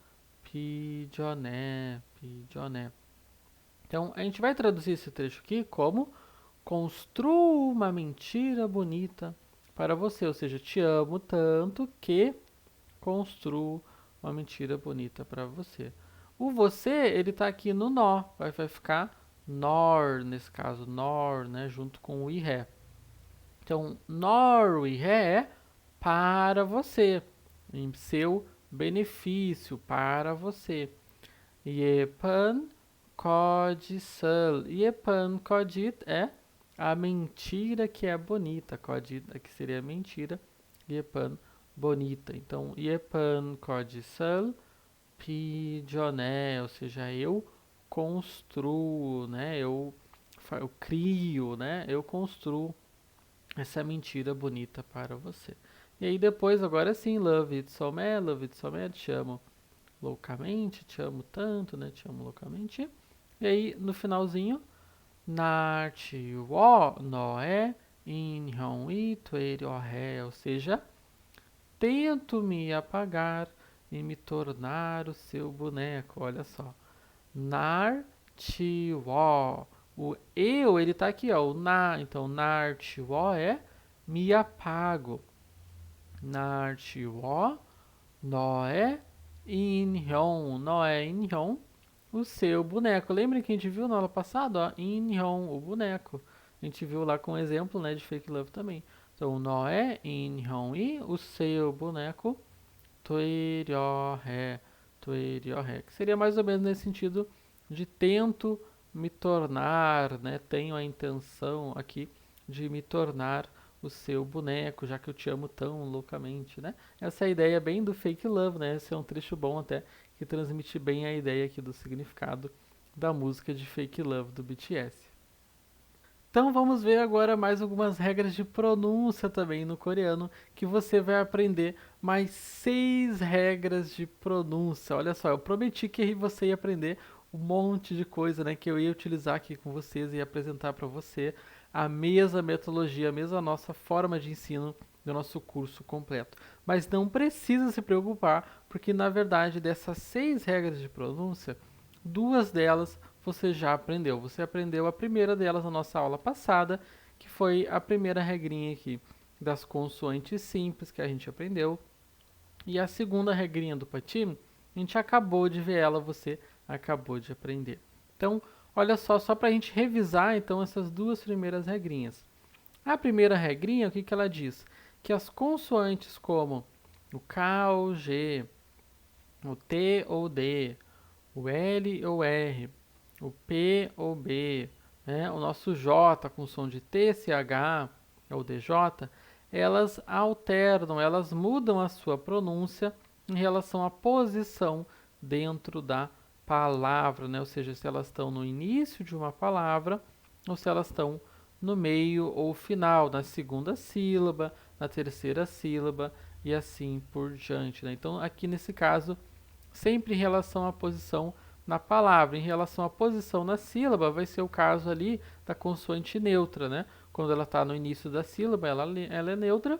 pijoné, pijoné. Então, a gente vai traduzir esse trecho aqui como construa uma mentira bonita para você. Ou seja, te amo tanto que construo uma mentira bonita para você. O você, ele tá aqui no nó. Vai ficar nor, nesse caso, nor, né? Junto com o iré. Então, nor, o iré é para você. Em seu benefício, para você. Yepan kodisal. Yepan kodit é a mentira que é bonita. Kodit aqui seria mentira. Yepan bonita. Então, Yepan kodisal pijoné, ou seja, eu construo, né? Eu crio, né? Eu construo essa mentira bonita para você. E aí depois, agora sim, love it so mad, te amo loucamente, te amo tanto, né? Te amo loucamente. E aí, no finalzinho, Nart wo noé in hyun i tueri o ré, ou seja, tento me apagar e me tornar o seu boneco. Olha só. Nar ti wo. O eu, ele tá aqui, ó. O na. Então, nar ti wo é me apago. Nar ti wo no é inhyun. No é inhyun, o seu boneco. Lembra que a gente viu na aula passada, ó? Inhyun, o boneco. A gente viu lá com um exemplo, né, de fake love também. Então, no é inhyun e o seu boneco Tueriohé, Tueriohé, que seria mais ou menos nesse sentido de tento me tornar, né? Tenho a intenção aqui de me tornar o seu boneco, já que eu te amo tão loucamente, né? Essa é a ideia bem do fake love, né? Esse é um trecho bom até que transmite bem a ideia aqui do significado da música de fake love do BTS. Então vamos ver agora mais algumas regras de pronúncia também no coreano, que você vai aprender mais 6 regras de pronúncia. Olha só, eu prometi que você ia aprender um monte de coisa, né, que eu ia utilizar aqui com vocês e apresentar para você a mesma metodologia, a mesma nossa forma de ensino do nosso curso completo. Mas não precisa se preocupar, porque na verdade dessas 6 regras de pronúncia, 2 delas você já aprendeu. Você aprendeu a primeira delas na nossa aula passada, que foi a primeira regrinha aqui das consoantes simples que a gente aprendeu. E a segunda regrinha do patim, a gente acabou de ver ela, você acabou de aprender. Então, olha só para a gente revisar então essas 2 primeiras regrinhas. A primeira regrinha, o que, que ela diz? Que as consoantes como o K ou G, o T ou D, o L ou R, o P ou B, né, o nosso J com som de T, CH ou DJ, elas alternam, elas mudam a sua pronúncia em relação à posição dentro da palavra, né? Ou seja, se elas estão no início de uma palavra ou se elas estão no meio ou final, na segunda sílaba, na terceira sílaba e assim por diante, né? Então, aqui nesse caso, sempre em relação à posição na palavra. Em relação à posição na sílaba, vai ser o caso ali da consoante neutra, né? Quando ela está no início da sílaba, ela é neutra.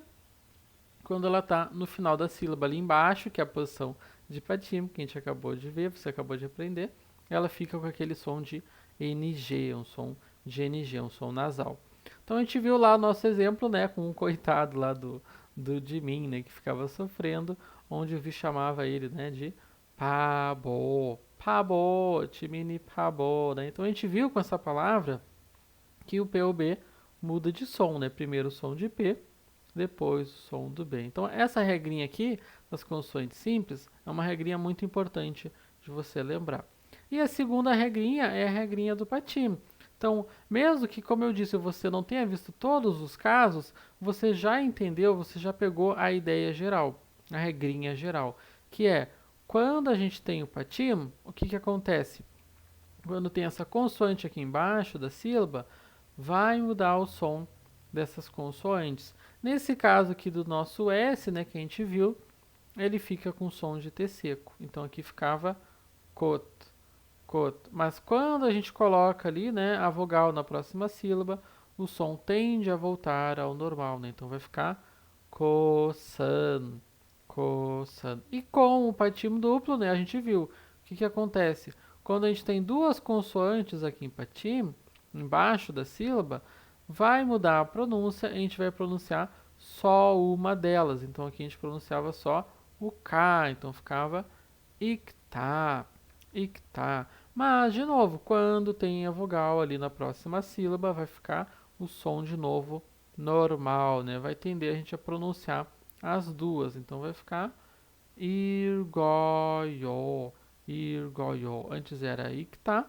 Quando ela está no final da sílaba ali embaixo, que é a posição de patim, que a gente acabou de ver, você acabou de aprender, ela fica com aquele som de NG, um som de NG, um som nasal. Então a gente viu lá o nosso exemplo, né, com um coitado lá do Jimin, né, que ficava sofrendo, onde o Vi chamava ele, né, de Pabo, Pabo, Timini Pabo, né? Então a gente viu com essa palavra que o P ou B muda de som, né? Primeiro o som de P, depois o som do B. Então essa regrinha aqui das consoantes simples é uma regrinha muito importante de você lembrar. E a segunda regrinha é a regrinha do patim. Então, mesmo que, como eu disse, você não tenha visto todos os casos, você já entendeu, você já pegou a ideia geral, a regrinha geral, que é quando a gente tem o patim, o que, que acontece? Quando tem essa consoante aqui embaixo da sílaba, vai mudar o som dessas consoantes. Nesse caso aqui do nosso S, né, que a gente viu, ele fica com som de T seco. Então aqui ficava kot, kot. Mas quando a gente coloca ali, né, a vogal na próxima sílaba, o som tende a voltar ao normal, né? Então vai ficar kosan, coçando. E com o patímo duplo, né, a gente viu o que acontece. Quando a gente tem duas consoantes aqui em patímo, embaixo da sílaba, vai mudar a pronúncia, a gente vai pronunciar só uma delas. Então aqui a gente pronunciava só o K, então ficava ictá, ictá. Mas, de novo, quando tem a vogal ali na próxima sílaba, vai ficar o som de novo normal, né? Vai tender a gente a pronunciar as duas. Então vai ficar irgoio, irgoio. Antes era ictá,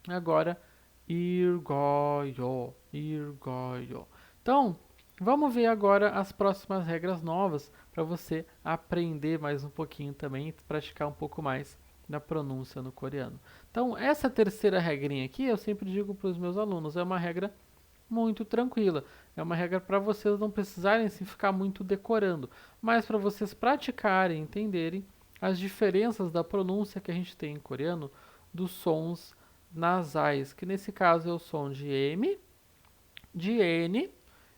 agora irgoio, irgoio. Então, vamos ver agora as próximas regras novas para você aprender mais um pouquinho também e praticar um pouco mais da pronúncia no coreano. Então, essa terceira regrinha aqui, eu sempre digo para os meus alunos, é uma regra muito tranquila. É uma regra para vocês não precisarem se ficar muito decorando, mas para vocês praticarem, entenderem as diferenças da pronúncia que a gente tem em coreano dos sons nasais, que nesse caso é o som de M, de N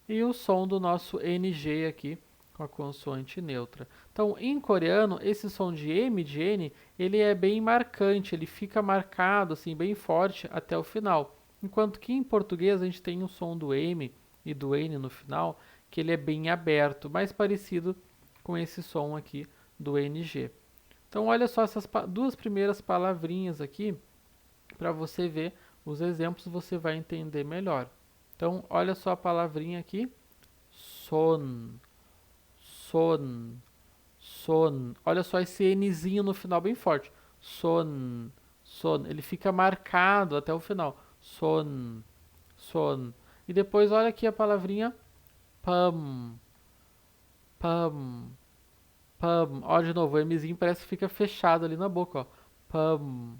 e o som do nosso NG aqui com a consoante neutra. Então, em coreano, esse som de M, de N, ele é bem marcante, ele fica marcado assim bem forte até o final. Enquanto que em português a gente tem o som do M e do N no final, que ele é bem aberto, mais parecido com esse som aqui do NG. Então, olha só essas duas primeiras palavrinhas aqui, para você ver os exemplos, você vai entender melhor. Então, olha só a palavrinha aqui, son, son, son. Olha só esse Nzinho no final bem forte. Son, son. Ele fica marcado até o final. Son, son. E depois olha aqui a palavrinha pam, pam, pam. Olha de novo, o Mzinho parece que fica fechado ali na boca, ó. Pam,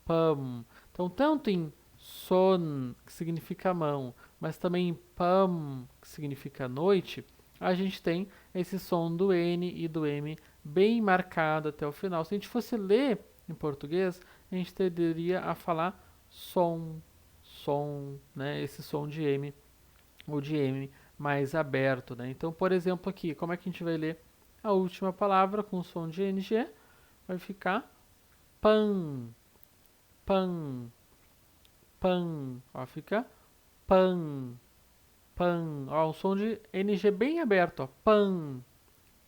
pam. Então, tanto em son, que significa mão, mas também em pam, que significa noite, a gente tem esse som do N e do M bem marcado até o final. Se a gente fosse ler em português, a gente tenderia a falar som, som, né? Esse som de M ou de M mais aberto, né? Então, por exemplo, aqui, como é que a gente vai ler a última palavra com o som de NG? Vai ficar pan, pan, pan. Ó, fica pan, pan. Ó, um som de NG bem aberto, ó. Pan,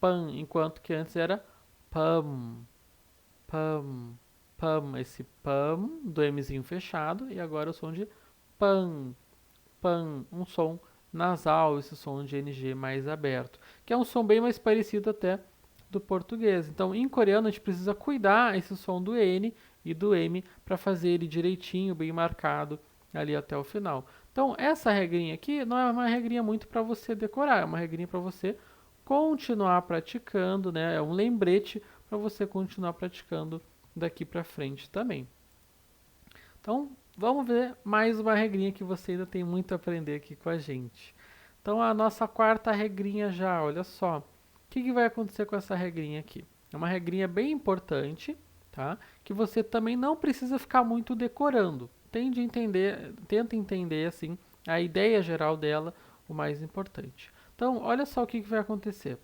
pan. Enquanto que antes era pam, pam, pam. Esse pam do Mzinho fechado. E agora o som de pan, pan. Um som nasal, esse som de NG mais aberto. Que é um som bem mais parecido até do português. Então, em coreano, a gente precisa cuidar esse som do N e do M para fazer ele direitinho, bem marcado ali até o final. Então, essa regrinha aqui não é uma regrinha muito para você decorar, é uma regrinha para você continuar praticando, né? É um lembrete para você continuar praticando daqui para frente também. Então, vamos ver mais uma regrinha que você ainda tem muito a aprender aqui com a gente. Então, a nossa quarta regrinha já, olha só. O que vai acontecer com essa regrinha aqui? É uma regrinha bem importante, tá? Que você também não precisa ficar muito decorando. Tenta entender assim a ideia geral dela, o mais importante. Então, olha só o que vai acontecer.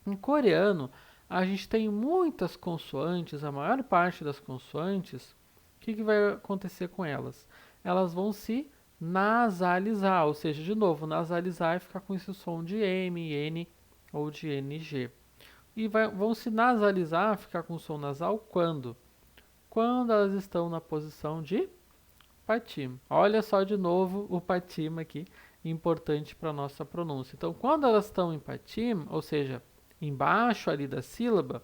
Em coreano, a gente tem muitas consoantes, a maior parte das consoantes, o que vai acontecer com elas? Elas vão se nasalizar, ou seja, de novo, nasalizar e ficar com esse som de M, N ou de NG. E vão se nasalizar, ficar com som nasal quando? Quando elas estão na posição de patim. Olha só de novo o patim aqui, importante para a nossa pronúncia. Então, quando elas estão em patim, ou seja, embaixo ali da sílaba,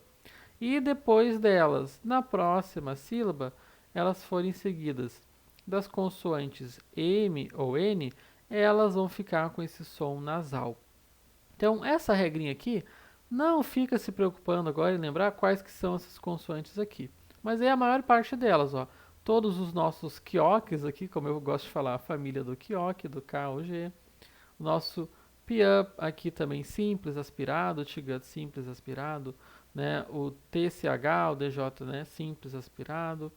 e depois delas, na próxima sílaba, elas forem seguidas das consoantes M ou N, elas vão ficar com esse som nasal. Então, essa regrinha aqui, não fica se preocupando agora em lembrar quais que são essas consoantes aqui. Mas é a maior parte delas, ó. Todos os nossos kioques aqui, como eu gosto de falar, a família do kioque, do K ao G. O nosso P-up aqui também simples, aspirado, o T-gut simples, aspirado. Né? O TCH, o DJ, né? Simples, aspirado.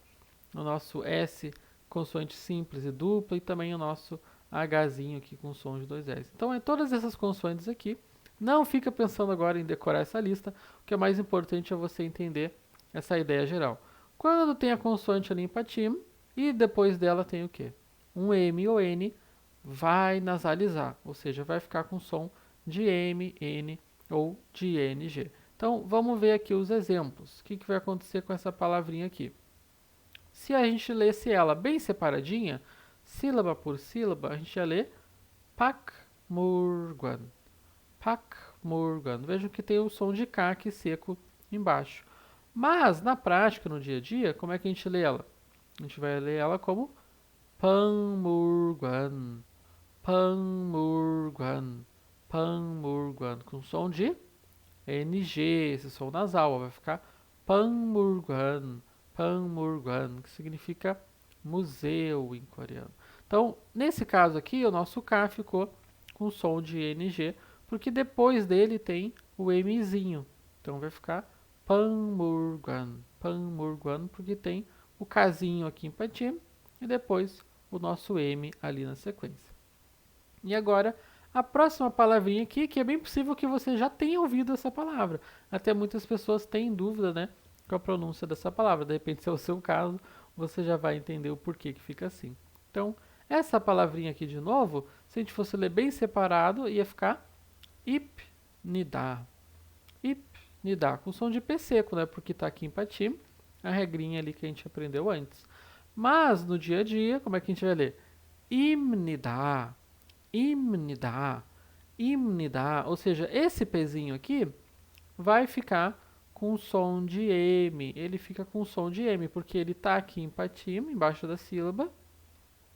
O nosso S, consoante simples e dupla. E também o nosso Hzinho aqui com som de dois S. Então, todas essas consoantes aqui Não fica pensando agora em decorar essa lista, o que é mais importante é você entender essa ideia geral. Quando tem a consoante ali empatia, e depois dela tem o quê? Um M ou N, vai nasalizar, ou seja, vai ficar com som de M, N ou de NG. Então, vamos ver aqui os exemplos. O que vai acontecer com essa palavrinha aqui? Se a gente lesse ela bem separadinha, sílaba por sílaba, a gente ia ler Pakmurguan. Pakmurguan. Vejam que tem o som de K aqui seco embaixo. Mas, na prática, no dia a dia, como é que a gente lê ela? A gente vai ler ela como Panmurguan. Panmurguan. Panmurguan. Com som de NG, esse som nasal. Vai ficar Panmurguan. Panmurguan, que significa museu em coreano. Então, nesse caso aqui, o nosso K ficou com som de NG, porque depois dele tem o Mzinho. Então vai ficar Panmurguan. Panmurguan, porque tem o Kzinho aqui em Patim e depois o nosso M ali na sequência. E agora, a próxima palavrinha aqui, que é bem possível que você já tenha ouvido essa palavra. Até muitas pessoas têm dúvida, né, com a pronúncia dessa palavra. De repente, se é o seu caso, você já vai entender o porquê que fica assim. Então, essa palavrinha aqui de novo, se a gente fosse ler bem separado, ia ficar ipnidá. Ipnidá, com som de P seco, né, porque está aqui em patim, a regrinha ali que a gente aprendeu antes. Mas, no dia a dia, como é que a gente vai ler? Imnidá. Imnidá, imnidá, ou seja, esse pezinho aqui vai ficar com som de M, ele fica com som de M, porque ele está aqui em patim, embaixo da sílaba,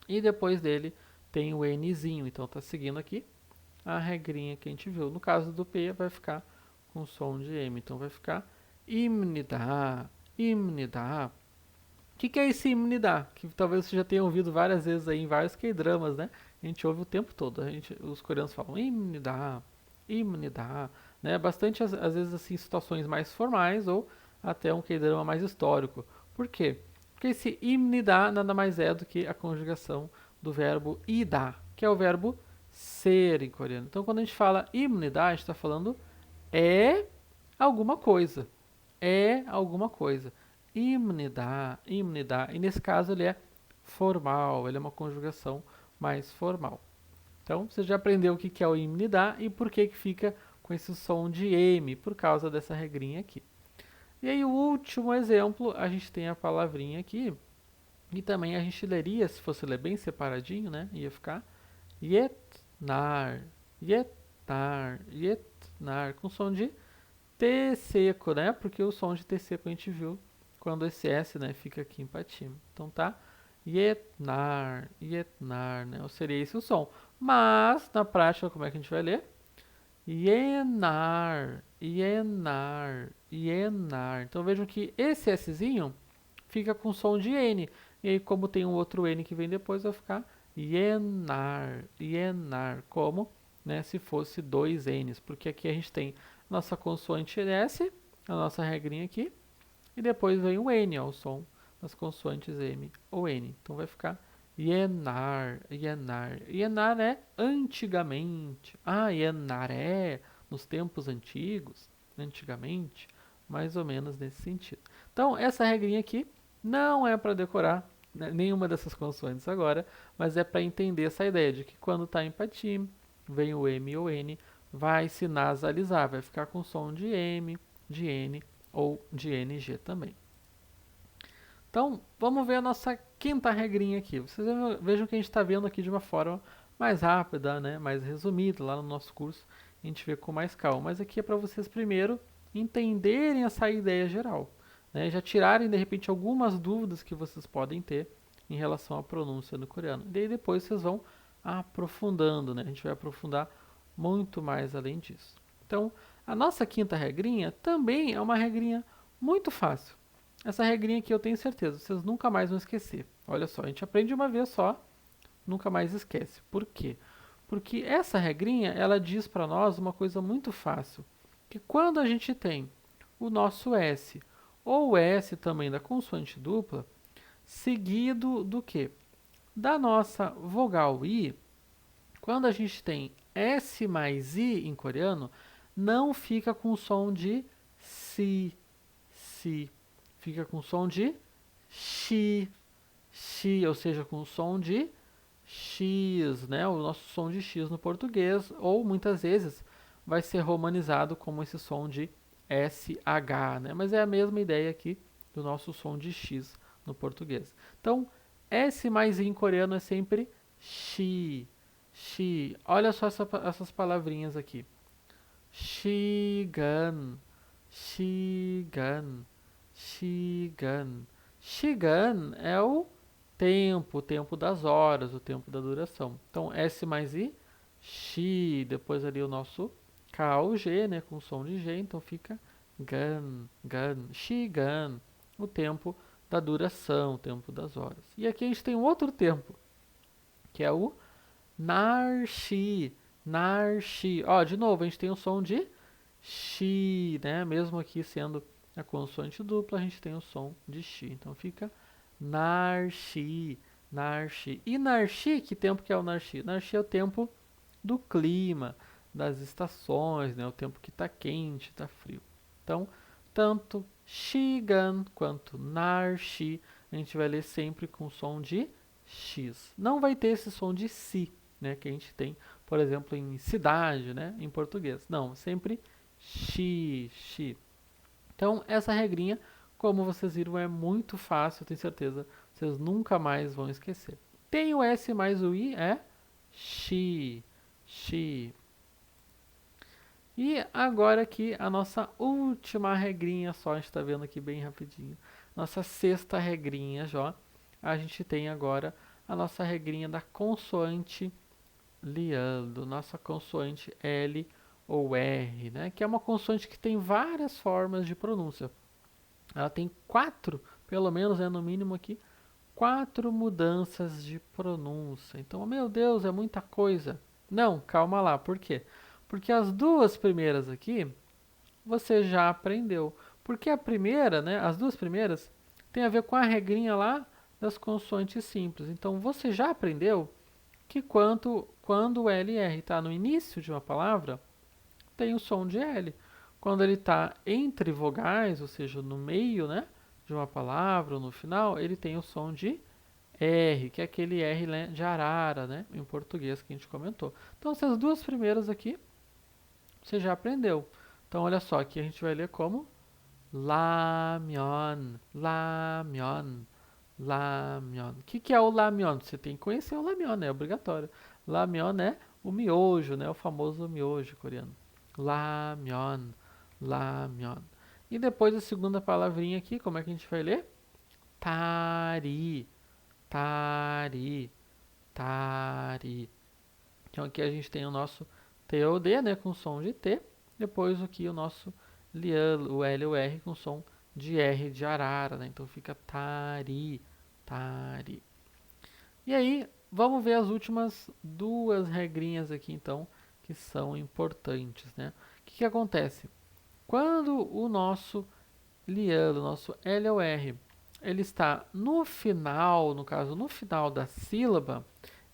e depois dele tem o Nzinho, então está seguindo aqui a regrinha que a gente viu. No caso do P, vai ficar com som de M, então vai ficar imnidá, imnidá. O que é esse imnidá? Que talvez você já tenha ouvido várias vezes aí em vários K-dramas, né? A gente ouve o tempo todo. Os coreanos falam imnidá, imnidá, né? Bastante às vezes assim situações mais formais ou até um K-drama mais histórico. Por quê? Porque esse imnidá nada mais é do que a conjugação do verbo ida, que é o verbo ser em coreano. Então, quando a gente fala imnidá, a gente está falando é alguma coisa. É alguma coisa. Imnidá, imnidá. E nesse caso ele é formal, ele é uma conjugação mais formal. Então, você já aprendeu o que é o imnidá e por que fica com esse som de M, por causa dessa regrinha aqui. E aí, o último exemplo, a gente tem a palavrinha aqui, e também a gente leria, se fosse ler bem separadinho, né? Ia ficar yetnar, yetnar, yetnar, com som de T seco, né? Porque o som de T seco a gente viu quando esse S, né, fica aqui em patim. Então tá yetnar, yetnar, né? Ou seria esse o som. Mas, na prática, como é que a gente vai ler? Yenar, yenar, yenar. Então vejam que esse Szinho fica com som de N. E aí, como tem um outro N que vem depois, vai ficar yenar, yenar. Como, né, se fosse dois N's. Porque aqui a gente tem nossa consoante S, a nossa regrinha aqui. E depois vem o N, ó, o som das consoantes M ou N. Então vai ficar Yenar, Yenar. Yenar é antigamente. Ah, Yenar é nos tempos antigos, antigamente, mais ou menos nesse sentido. Então, essa regrinha aqui não é para decorar, né, nenhuma dessas consoantes agora, mas é para entender essa ideia de que quando está em patim, vem o M ou N, vai se nasalizar, vai ficar com som de M, de N ou de NG também. Então, vamos ver a nossa quinta regrinha aqui. Vocês vejam que a gente está vendo aqui de uma forma mais rápida, né, mais resumida. Lá no nosso curso a gente vê com mais calma. Mas aqui é para vocês primeiro entenderem essa ideia geral, né, já tirarem de repente algumas dúvidas que vocês podem ter em relação à pronúncia do coreano. E daí depois vocês vão aprofundando, né? A gente vai aprofundar muito mais além disso. Então, a nossa quinta regrinha também é uma regrinha muito fácil. Essa regrinha aqui eu tenho certeza, vocês nunca mais vão esquecer. Olha só, a gente aprende uma vez só, nunca mais esquece. Por quê? Porque essa regrinha, ela diz para nós uma coisa muito fácil, que quando a gente tem o nosso S, ou o S também da consoante dupla, seguido do quê? Da nossa vogal I, quando a gente tem S mais I em coreano, não fica com som de si. Fica com som de xi, ou seja, com som de X, né? O nosso som de X no português, ou muitas vezes vai ser romanizado como esse som de SH, né? Mas é a mesma ideia aqui do nosso som de X no português. Então, S mais I em coreano é sempre Shi, Shi. Olha só essas palavrinhas aqui. Shigan, Shigan, Shigan. Shigan é o tempo das horas, o tempo da duração. Então, S mais I, Shi, depois ali o nosso K ou G, né, com som de G, então fica Gan, Gan, Shigan, o tempo da duração, o tempo das horas. E aqui a gente tem um outro tempo, que é o Narshi, Narshi. Ó, de novo, a gente tem o som de Shi, né, mesmo aqui sendo a consoante dupla, a gente tem o som de Shi. Então fica Narshi, Narshi. E Narshi, que tempo que é o Narshi? Narshi é o tempo do clima, das estações, né? O tempo que está quente, está frio. Então, tanto Shigan quanto Narshi, a gente vai ler sempre com som de X. Não vai ter esse som de Si, né? Que a gente tem, por exemplo, em cidade, né? Em português. Não, sempre Xi, Xi. Então, essa regrinha, como vocês viram, é muito fácil, eu tenho certeza, vocês nunca mais vão esquecer. Tem o S mais o I, é Xi, Xi. E agora aqui a nossa última regrinha só, a gente está vendo aqui bem rapidinho. Nossa sexta regrinha já. A gente tem agora a nossa regrinha da consoante liando, nossa consoante L ou R, né? Que é uma consoante que tem várias formas de pronúncia. Ela tem quatro, pelo menos, no mínimo aqui, quatro mudanças de pronúncia. Então, meu Deus, é muita coisa. Não, calma lá, por quê? Porque as duas primeiras aqui você já aprendeu. Porque a primeira, né, as duas primeiras, tem a ver com a regrinha lá das consoantes simples. Então, você já aprendeu que quando o LR está no início de uma palavra, tem o som de L. Quando ele está entre vogais, ou seja, no meio, né, de uma palavra ou no final, ele tem o som de R, que é aquele R, né, de arara, né, em português que a gente comentou. Então, essas duas primeiras aqui, você já aprendeu. Então, olha só, aqui a gente vai ler como Lamyon, Lamyon, Lamyon. O que é o Lamyon? Você tem que conhecer o Lamyon, é obrigatório. Lamyon é o miojo, né, o famoso miojo coreano. Lamyon, Lamyon. E depois a segunda palavrinha aqui, como é que a gente vai ler? Tari, Tari, Tari. Então aqui a gente tem o nosso TOD, né, com som de T. Depois aqui o nosso lian, o L e o R com som de R de arara, né? Então fica Tari, Tari. E aí, vamos ver as últimas duas regrinhas aqui, então, que são importantes, né? O que acontece? Quando o nosso lian, o nosso L ou R, ele está no final, no caso, no final da sílaba,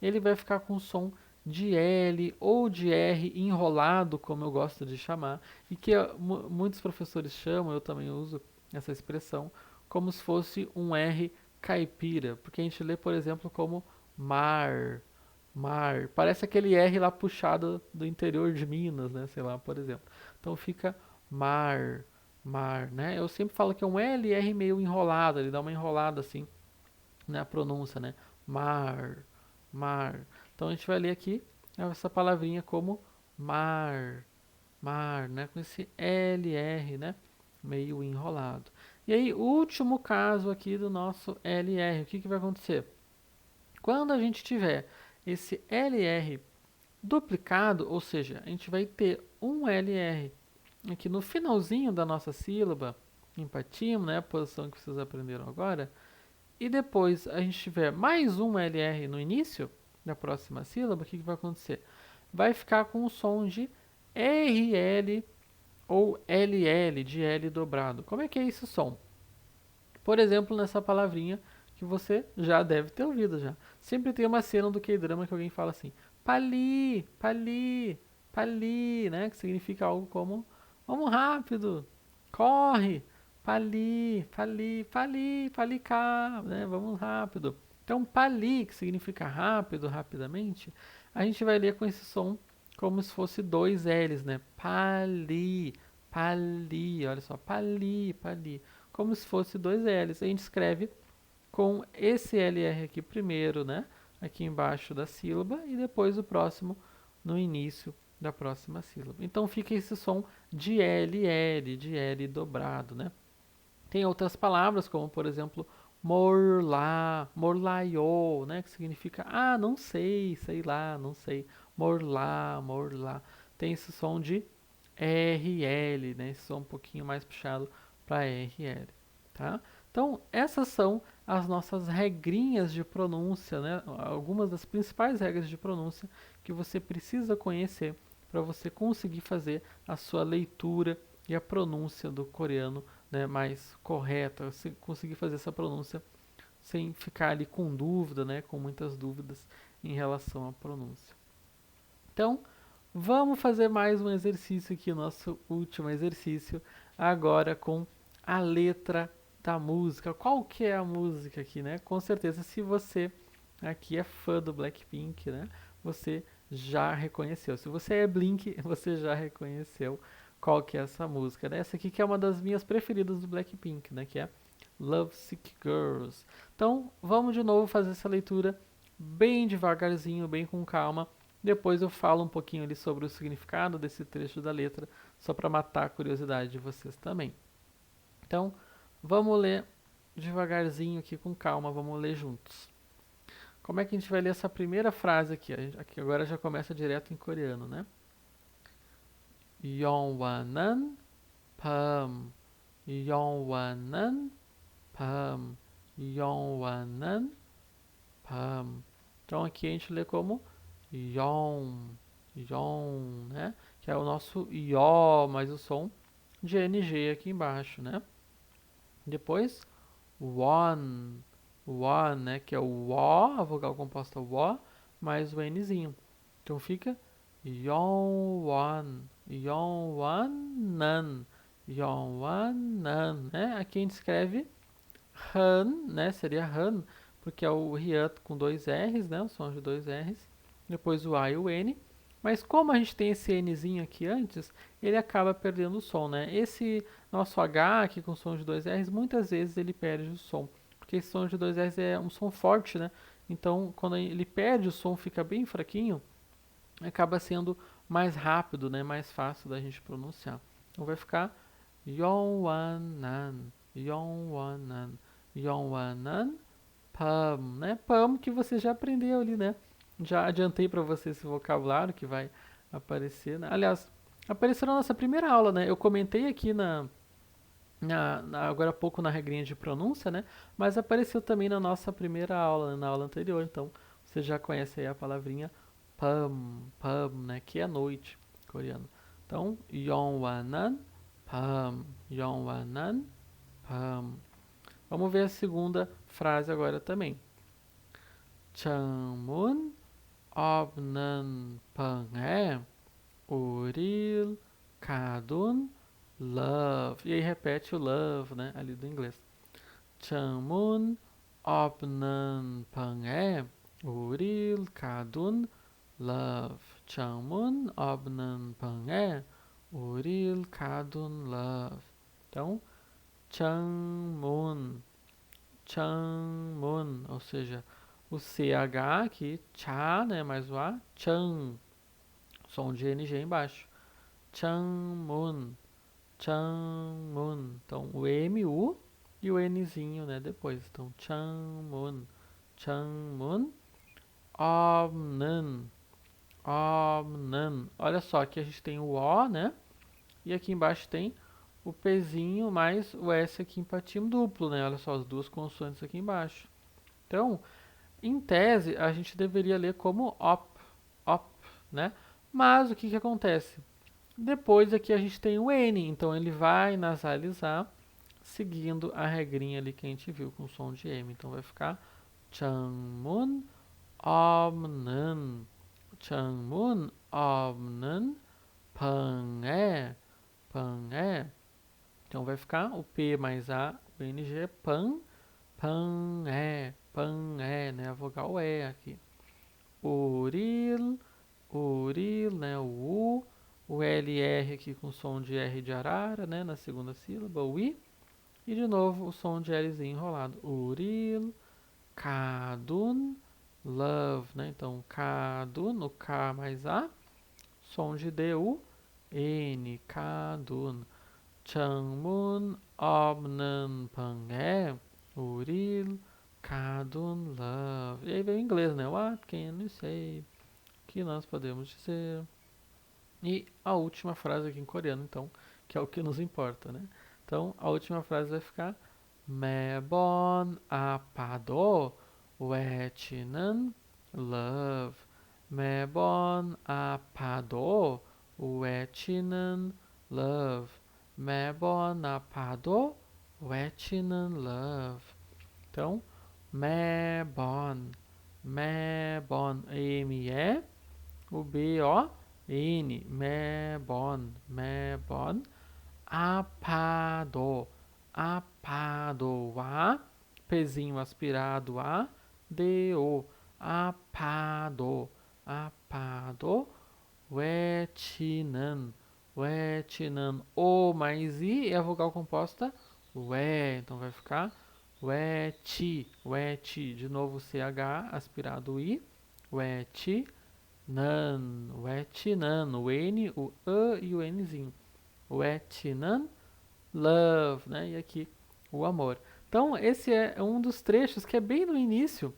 ele vai ficar com som de L ou de R enrolado, como eu gosto de chamar, e que muitos professores chamam, eu também uso essa expressão, como se fosse um R caipira, porque a gente lê, por exemplo, como mar, mar. Parece aquele R lá puxado do interior de Minas, né? Sei lá, por exemplo. Então fica mar, mar, né? Eu sempre falo que é um LR meio enrolado, ele dá uma enrolada assim na pronúncia, né? Mar, mar. Então a gente vai ler aqui essa palavrinha como mar, mar, né? Com esse LR, né? Meio enrolado. E aí, último caso aqui do nosso LR, o que vai acontecer? Quando a gente tiver esse LR duplicado, ou seja, a gente vai ter um LR aqui no finalzinho da nossa sílaba, empatia, né, a posição que vocês aprenderam agora, e depois a gente tiver mais um LR no início da próxima sílaba, o que vai acontecer? Vai ficar com o som de RL ou LL, de L dobrado. Como é que é esse som? Por exemplo, nessa palavrinha que você já deve ter ouvido já. Sempre tem uma cena do K-drama que alguém fala assim, Pali, Pali, pali, né? Que significa algo como vamos rápido, corre, pali, pali, pali, palicar, né? Vamos rápido. Então, pali, que significa rápido, rapidamente, a gente vai ler com esse som como se fosse dois L's, né? Pali, pali, olha só, pali, pali, como se fosse dois L's. A gente escreve com esse LR aqui primeiro, né? Aqui embaixo da sílaba e depois o próximo no início da próxima sílaba. Então fica esse som de LL, de L dobrado, né? Tem outras palavras como, por exemplo, morlá, morlaiô, né? Que significa, não sei, sei lá, não sei. Morlá, morlá. Tem esse som de RL, né? Esse som um pouquinho mais puxado para RL, tá? Então, essas são as nossas regrinhas de pronúncia, né? Algumas das principais regras de pronúncia que você precisa conhecer para você conseguir fazer a sua leitura e a pronúncia do coreano, né, mais correta, você conseguir fazer essa pronúncia sem ficar ali com dúvida, né, com muitas dúvidas em relação à pronúncia. Então, vamos fazer mais um exercício aqui, nosso último exercício, agora com a letra da música. Qual que é a música aqui, né? Com certeza, se você aqui é fã do Blackpink, né? Você já reconheceu. Se você é Blink, você já reconheceu qual que é essa música, né? Essa aqui que é uma das minhas preferidas do Blackpink, né? Que é Love Sick Girls. Então, vamos de novo fazer essa leitura bem devagarzinho, bem com calma. Depois eu falo um pouquinho ali sobre o significado desse trecho da letra, só para matar a curiosidade de vocês também. Então, vamos ler devagarzinho aqui com calma, vamos ler juntos. Como é que a gente vai ler essa primeira frase aqui? Aqui agora já começa direto em coreano, né? Yongwanan Pam, Yongwanan Pam, Yongwanan Pam. Então aqui a gente lê como Yon, Yon, né? Que é o nosso Ió, mais o som de NG aqui embaixo, né? Depois, One, One, né? Que é o O, a vogal composta O, mais o Nzinho. Então fica Yon, Yonwanan, Yonwanan, né? Aqui a gente escreve Han, né? Seria Han, porque é o Rian com dois R's, né? O som de dois R's. Depois o A e o N. Mas como a gente tem esse Nzinho aqui antes, ele acaba perdendo o som, né? Esse nosso H aqui com som de dois R's, muitas vezes ele perde o som. Porque esse som de dois R's é um som forte, né? Então, quando ele perde o som, fica bem fraquinho, acaba sendo mais rápido, né? Mais fácil da gente pronunciar. Então vai ficar Yonwanan, Yonwanan, Yonwanan, Pam, né? Pam que você já aprendeu ali, né? Já adiantei para você esse vocabulário que vai aparecer, né? Aliás, apareceu na nossa primeira aula, né? Eu comentei aqui agora há pouco na regrinha de pronúncia, né? Mas apareceu também na nossa primeira aula, né? Na aula anterior. Então, você já conhece aí a palavrinha Pam, Pam, né? Que é noite, coreano. Então, Yongwanan, Pam, Yongwanan, Pam. Vamos ver a segunda frase agora também. 창문 없는 방에 우릴 가둔 love. E aí repete o love, né? Ali do inglês. 창문 없는 방에 우릴 가둔 love. 창문 없는 방에 우릴 가둔 love. Então, 창문, 창문, ou seja, o CH aqui, cha, né, mais o A, chan, som de NG embaixo. Changmun, Changmun. Então, o M, U e o Nzinho, né, depois. Então, Changmun, Changmun, Omnan, Omnan. Olha só, aqui a gente tem o O, né, e aqui embaixo tem o Pzinho mais o S aqui em patinho duplo, né, olha só, as duas consoantes aqui embaixo. Então, em tese, a gente deveria ler como op, op, né? Mas o que acontece? Depois aqui a gente tem o N, então ele vai nasalizar seguindo a regrinha ali que a gente viu com o som de M. Então vai ficar Changmun Omnan, Changmun obnen, pan é. Então vai ficar o P mais A, o NG é pan é, né? A vogal E aqui. Uril, né? O LR aqui com som de R de arara, né? Na segunda sílaba, o I. E de novo o som de Lzinho enrolado. Uril, kadun, love, né? Então, kadun, o K mais A, som de DU, N, kadun. Changmun, obnan, pangé, uril, kadun, love. E aí vem o inglês, né? What can we say? O que nós podemos dizer? E a última frase aqui em coreano, então, que é o que nos importa, né? Então, a última frase vai ficar 매번 아파도 외치는 love. 매번 아파도 외치는 love. 매번 아파도 외치는 love. Então, 매번, M-E, o B-O-N, 매번, apado, A, Pzinho aspirado, A, D-O, apado, wetinan, O mais I é a vogal composta, ué, então vai ficar weti, de novo CH, aspirado I, wetinan, o N, o A e o Nzinho, wetinan, love, né? E aqui o amor. Então esse é um dos trechos que é bem no início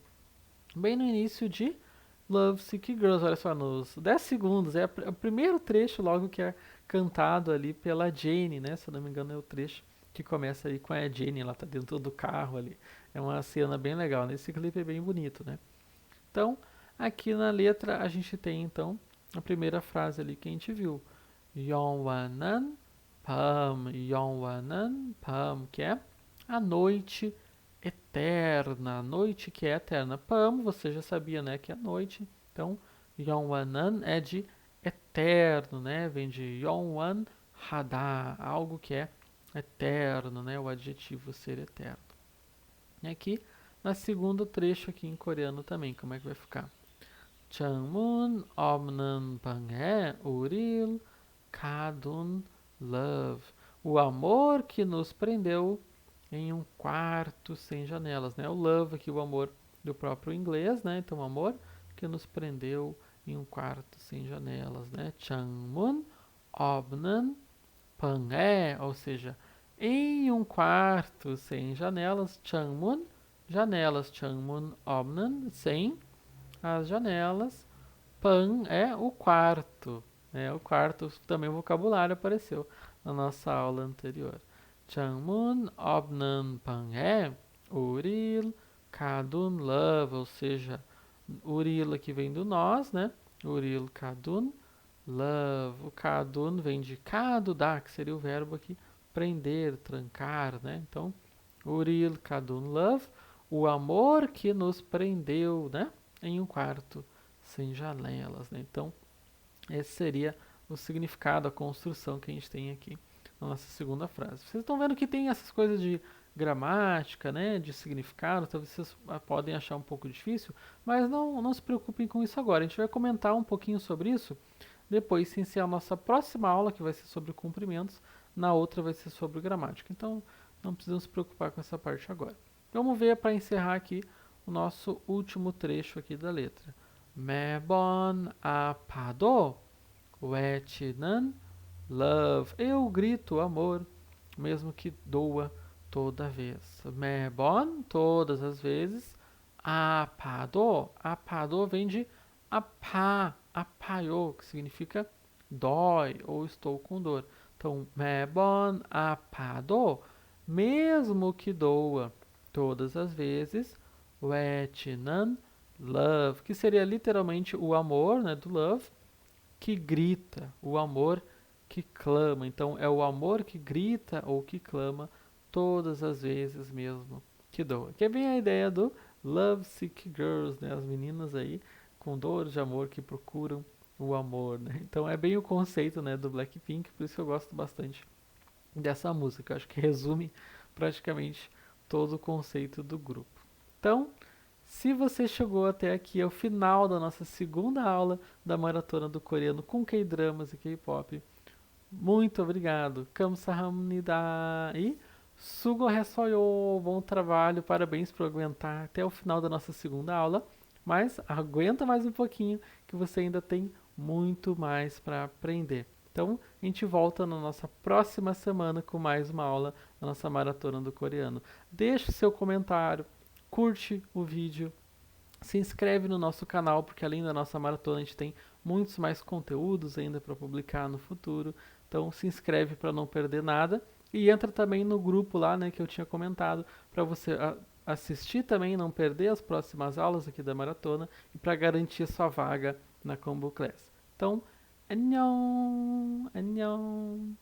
de Love Sick Girls. Olha só, nos 10 segundos é o primeiro trecho logo que é cantado ali pela Jane, né? Se eu não me engano é o trecho que começa aí com a Jane, ela tá dentro do carro ali. É uma cena bem legal, né? Esse clipe é bem bonito, né? Então, aqui na letra a gente tem então a primeira frase ali que a gente viu. Yongwanan Pam, que é a noite eterna, noite que é eterna. Pam, você já sabia, né, que é noite. Então, Yongwanan é de eterno, né? Vem de Yongwan Hada, algo que é eterno, né? O adjetivo ser eterno. E aqui, na segunda trecho aqui em coreano também, como é que vai ficar? Changmun Omnan Panghe Uril Kadun Love. O amor que nos prendeu em um quarto sem janelas, né? O love aqui, o amor do próprio inglês, né? Então, o amor que nos prendeu em um quarto sem janelas, né? Changmun Obnan Pangé, ou seja, em um quarto sem janelas, Changmun, janelas, Changmun Obnan, sem as janelas, Pan é o quarto. O quarto, também o vocabulário apareceu na nossa aula anterior. Changmun obnan pan é uril kadun love, ou seja, uril que vem do nós, né? Uril kadun love. O kadun vem de kadudar, que seria o verbo aqui prender, trancar, né? Então, uril kadun love, o amor que nos prendeu, né? Em um quarto sem janelas, né? Então, esse seria o significado, a construção que a gente tem aqui na nossa segunda frase. Vocês estão vendo que tem essas coisas de gramática, né, de significado, talvez vocês podem achar um pouco difícil, mas não se preocupem com isso agora. A gente vai comentar um pouquinho sobre isso depois, sem ser a nossa próxima aula, que vai ser sobre cumprimentos, na outra vai ser sobre gramática. Então, não precisamos se preocupar com essa parte agora. Vamos ver para encerrar aqui o nosso último trecho aqui da letra. 매번 아파도 외치는 love. Eu grito amor, mesmo que doa toda vez. 매번, todas as vezes. Apado vem de apaio, que significa dói ou estou com dor. Então, 매번 apado, mesmo que doa todas as vezes. 외치는 love, que seria literalmente o amor, né, do love, que grita, o amor que clama. Então é o amor que grita ou que clama todas as vezes mesmo que doa. Que é bem a ideia do Love Sick Girls, né? As meninas aí com dor de amor que procuram o amor, né? Então é bem o conceito, né, do Blackpink, por isso que eu gosto bastante dessa música. Eu acho que resume praticamente todo o conceito do grupo. Então, se você chegou até aqui ao final da nossa segunda aula da maratona do coreano com K-dramas e K-pop, muito obrigado. Kamsahamnida e Sugo Resoyo. Bom trabalho, parabéns por aguentar até o final da nossa segunda aula. Mas aguenta mais um pouquinho que você ainda tem muito mais para aprender. Então, a gente volta na nossa próxima semana com mais uma aula da nossa maratona do coreano. Deixe seu comentário, curte o vídeo, se inscreve no nosso canal, porque além da nossa maratona, a gente tem muitos mais conteúdos ainda para publicar no futuro. Então, se inscreve para não perder nada. E entra também no grupo lá, né, que eu tinha comentado, para você assistir também e não perder as próximas aulas aqui da maratona e para garantir sua vaga na Combo Class. Então, 안녕, 안녕.